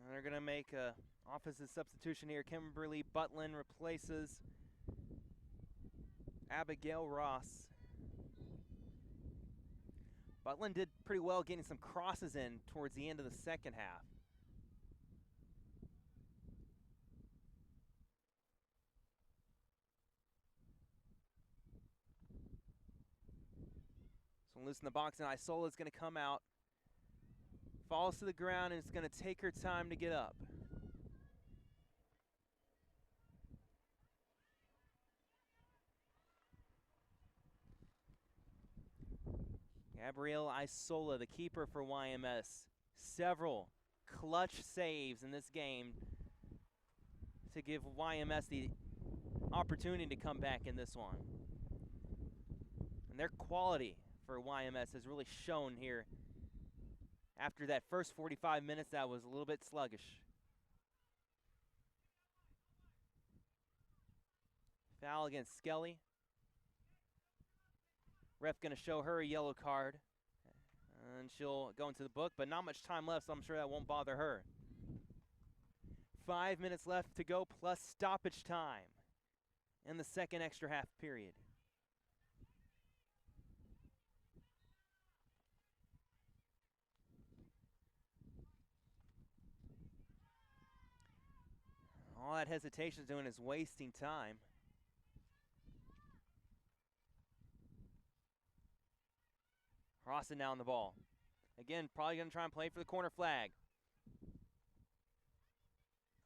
And they're going to make a offensive substitution here. Kimberly Butlin replaces Abigail Ross. Butlin did pretty well getting some crosses in towards the end of the second half. So loose in the box, and Isola is going to come out. Falls to the ground, and it's going to take her time to get up. Gabrielle Isola, the keeper for YMS. Several clutch saves in this game to give YMS the opportunity to come back in this one. And their quality for YMS has really shown here after that first 45 minutes that was a little bit sluggish. Foul against Skelly. Ref going to show her a yellow card, and she'll go into the book, but not much time left, so I'm sure that won't bother her. 5 minutes left to go, plus stoppage time in the second extra half period. All that hesitation is doing is wasting time. Rawson now on the ball. Again, probably going to try and play for the corner flag.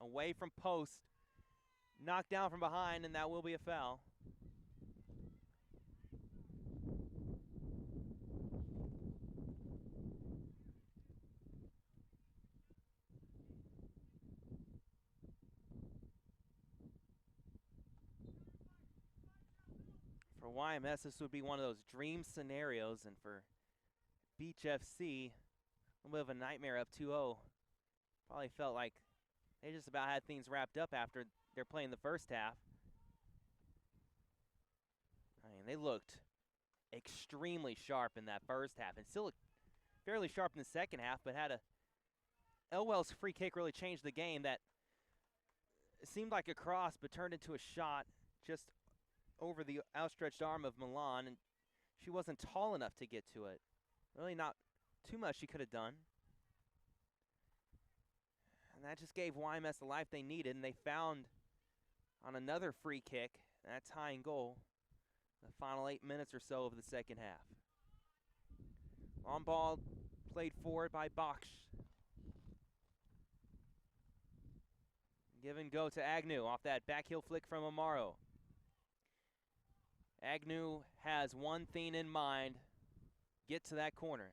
Away from post. Knocked down from behind, and that will be a foul. For YMS, this would be one of those dream scenarios, and for Beach FC, a little bit of a nightmare up 2-0. Probably felt like they just about had things wrapped up after they're playing the first half. I mean, they looked extremely sharp in that first half and still looked fairly sharp in the second half, but had a Elwell's free kick really changed the game. That seemed like a cross but turned into a shot just over the outstretched arm of Milan, and she wasn't tall enough to get to it. Really not too much she could have done. And that just gave YMS the life they needed, and they found on another free kick, that tying goal, the final 8 minutes or so of the second half. Long ball played forward by Baksh. Give and go to Agnew off that back heel flick from Amaro. Agnew has one thing in mind, get to that corner.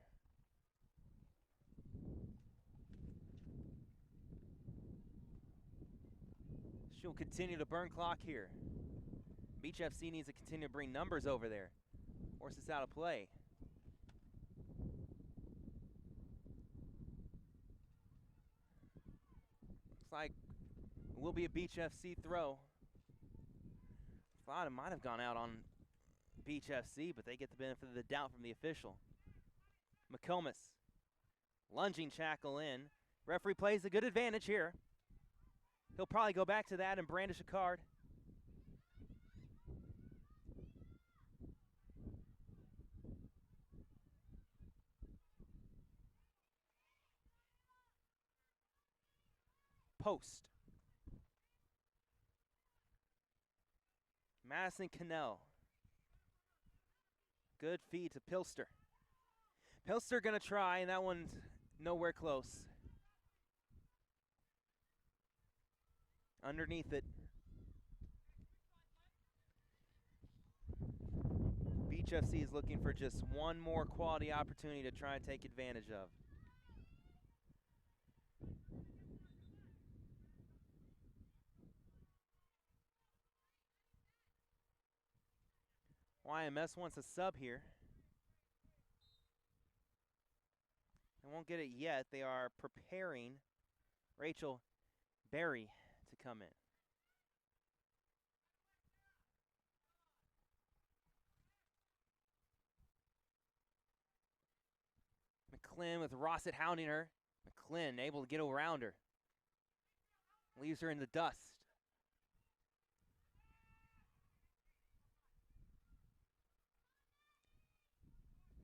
She'll continue to burn clock here. Beach FC needs to continue to bring numbers over there. Force this out of play. Looks like it will be a Beach FC throw. Thought it might have gone out on Beach FC, but they get the benefit of the doubt from the official. McComas, lunging tackle in. Referee plays a good advantage here. He'll probably go back to that and brandish a card. Post. Madison Cannell. Good feed to Pilster. Pilster gonna try, and that one's nowhere close. Underneath it. Beach FC is looking for just one more quality opportunity to try and take advantage of. YMS wants a sub here. They won't get it yet. They are preparing Rachel Berry to come in. McClin with Rossett hounding her. McClin able to get around her. Leaves her in the dust.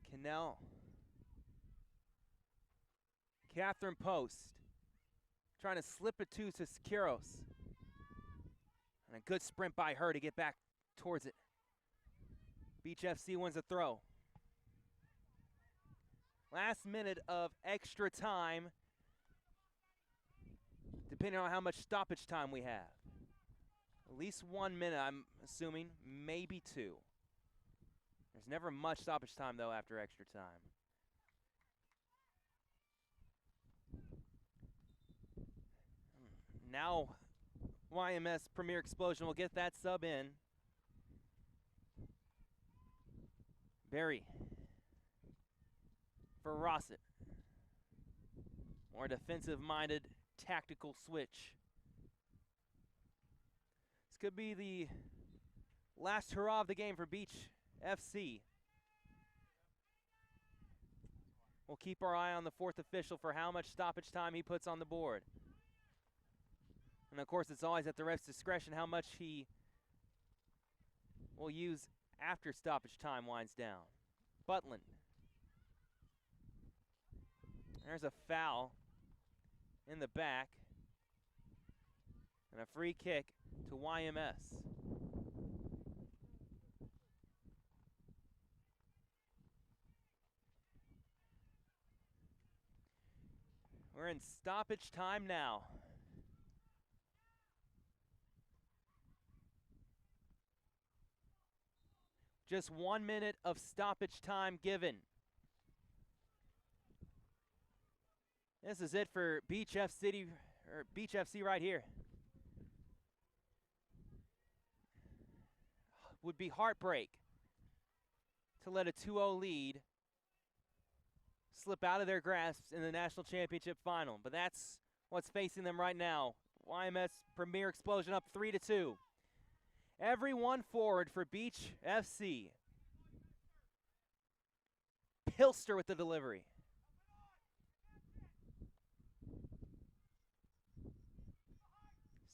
Cannell. Catherine Post. Trying to slip it to Siqueiros. And a good sprint by her to get back towards it. Beach FC wins a throw. Last minute of extra time, depending on how much stoppage time we have. At least 1 minute, I'm assuming, maybe 2. There's never much stoppage time, though, after extra time. Now, YMS Premier Xplosion will get that sub in. Berry for Rossett. More defensive-minded tactical switch. This could be the last hurrah of the game for Beach FC. We'll keep our eye on the fourth official for how much stoppage time he puts on the board. And of course, it's always at the ref's discretion how much he will use after stoppage time winds down. Butland. There's a foul in the back. And a free kick to YMS. We're in stoppage time now. Just 1 minute of stoppage time given. This is it for Beach FC right here. Would be heartbreak to let a 2-0 lead slip out of their grasps in the national championship final. But that's what's facing them right now. YMS Premier Xplosion up 3-2. Everyone forward for Beach FC. Pilster with the delivery.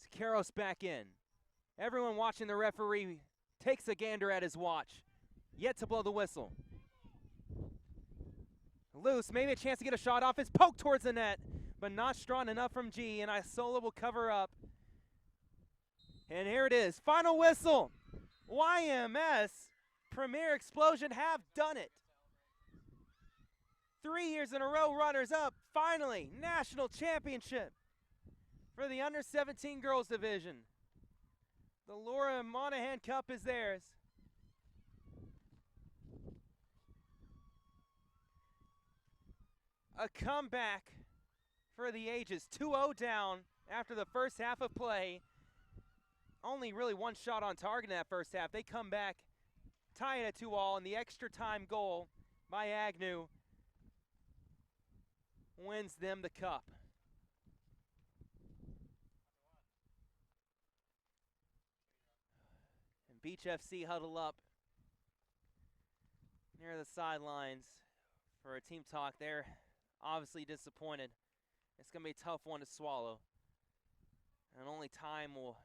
Sakaros back in. Everyone watching the referee takes a gander at his watch. Yet to blow the whistle. Loose, maybe a chance to get a shot off. It's poked towards the net, but not strong enough from G, and Isola will cover up. And here it is, final whistle. YMS Premier Xplosion have done it. 3 years in a row, runners up. Finally, national championship for the under-17 girls division. The Laura Monahan Cup is theirs. A comeback for the ages. 2-0 down after the first half of play. Only really one shot on target in that first half. They come back, tie it at 2-2, and the extra time goal by Agnew wins them the cup. And Beach FC huddle up near the sidelines for a team talk. They're obviously disappointed. It's going to be a tough one to swallow. And only time will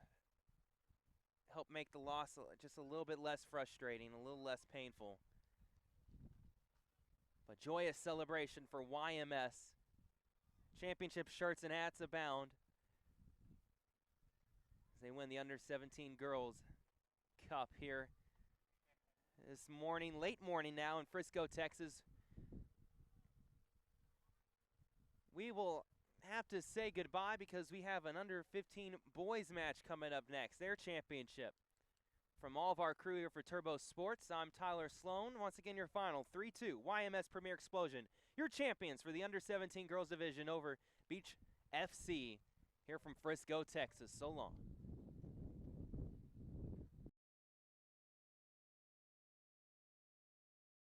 help make the loss just a little bit less frustrating, a little less painful. But joyous celebration for YMS. Championship shirts and hats abound as they win the Under-17 Girls Cup here this morning, late morning now in Frisco, Texas. We will have to say goodbye because we have an under-15 boys match coming up next, their championship. From all of our crew here for Turbo Sports, I'm Tyler Sloan. Once again, your final 3-2 YMS Premier Xplosion, your champions for the under-17 girls division over Beach FC here from Frisco, Texas. So long.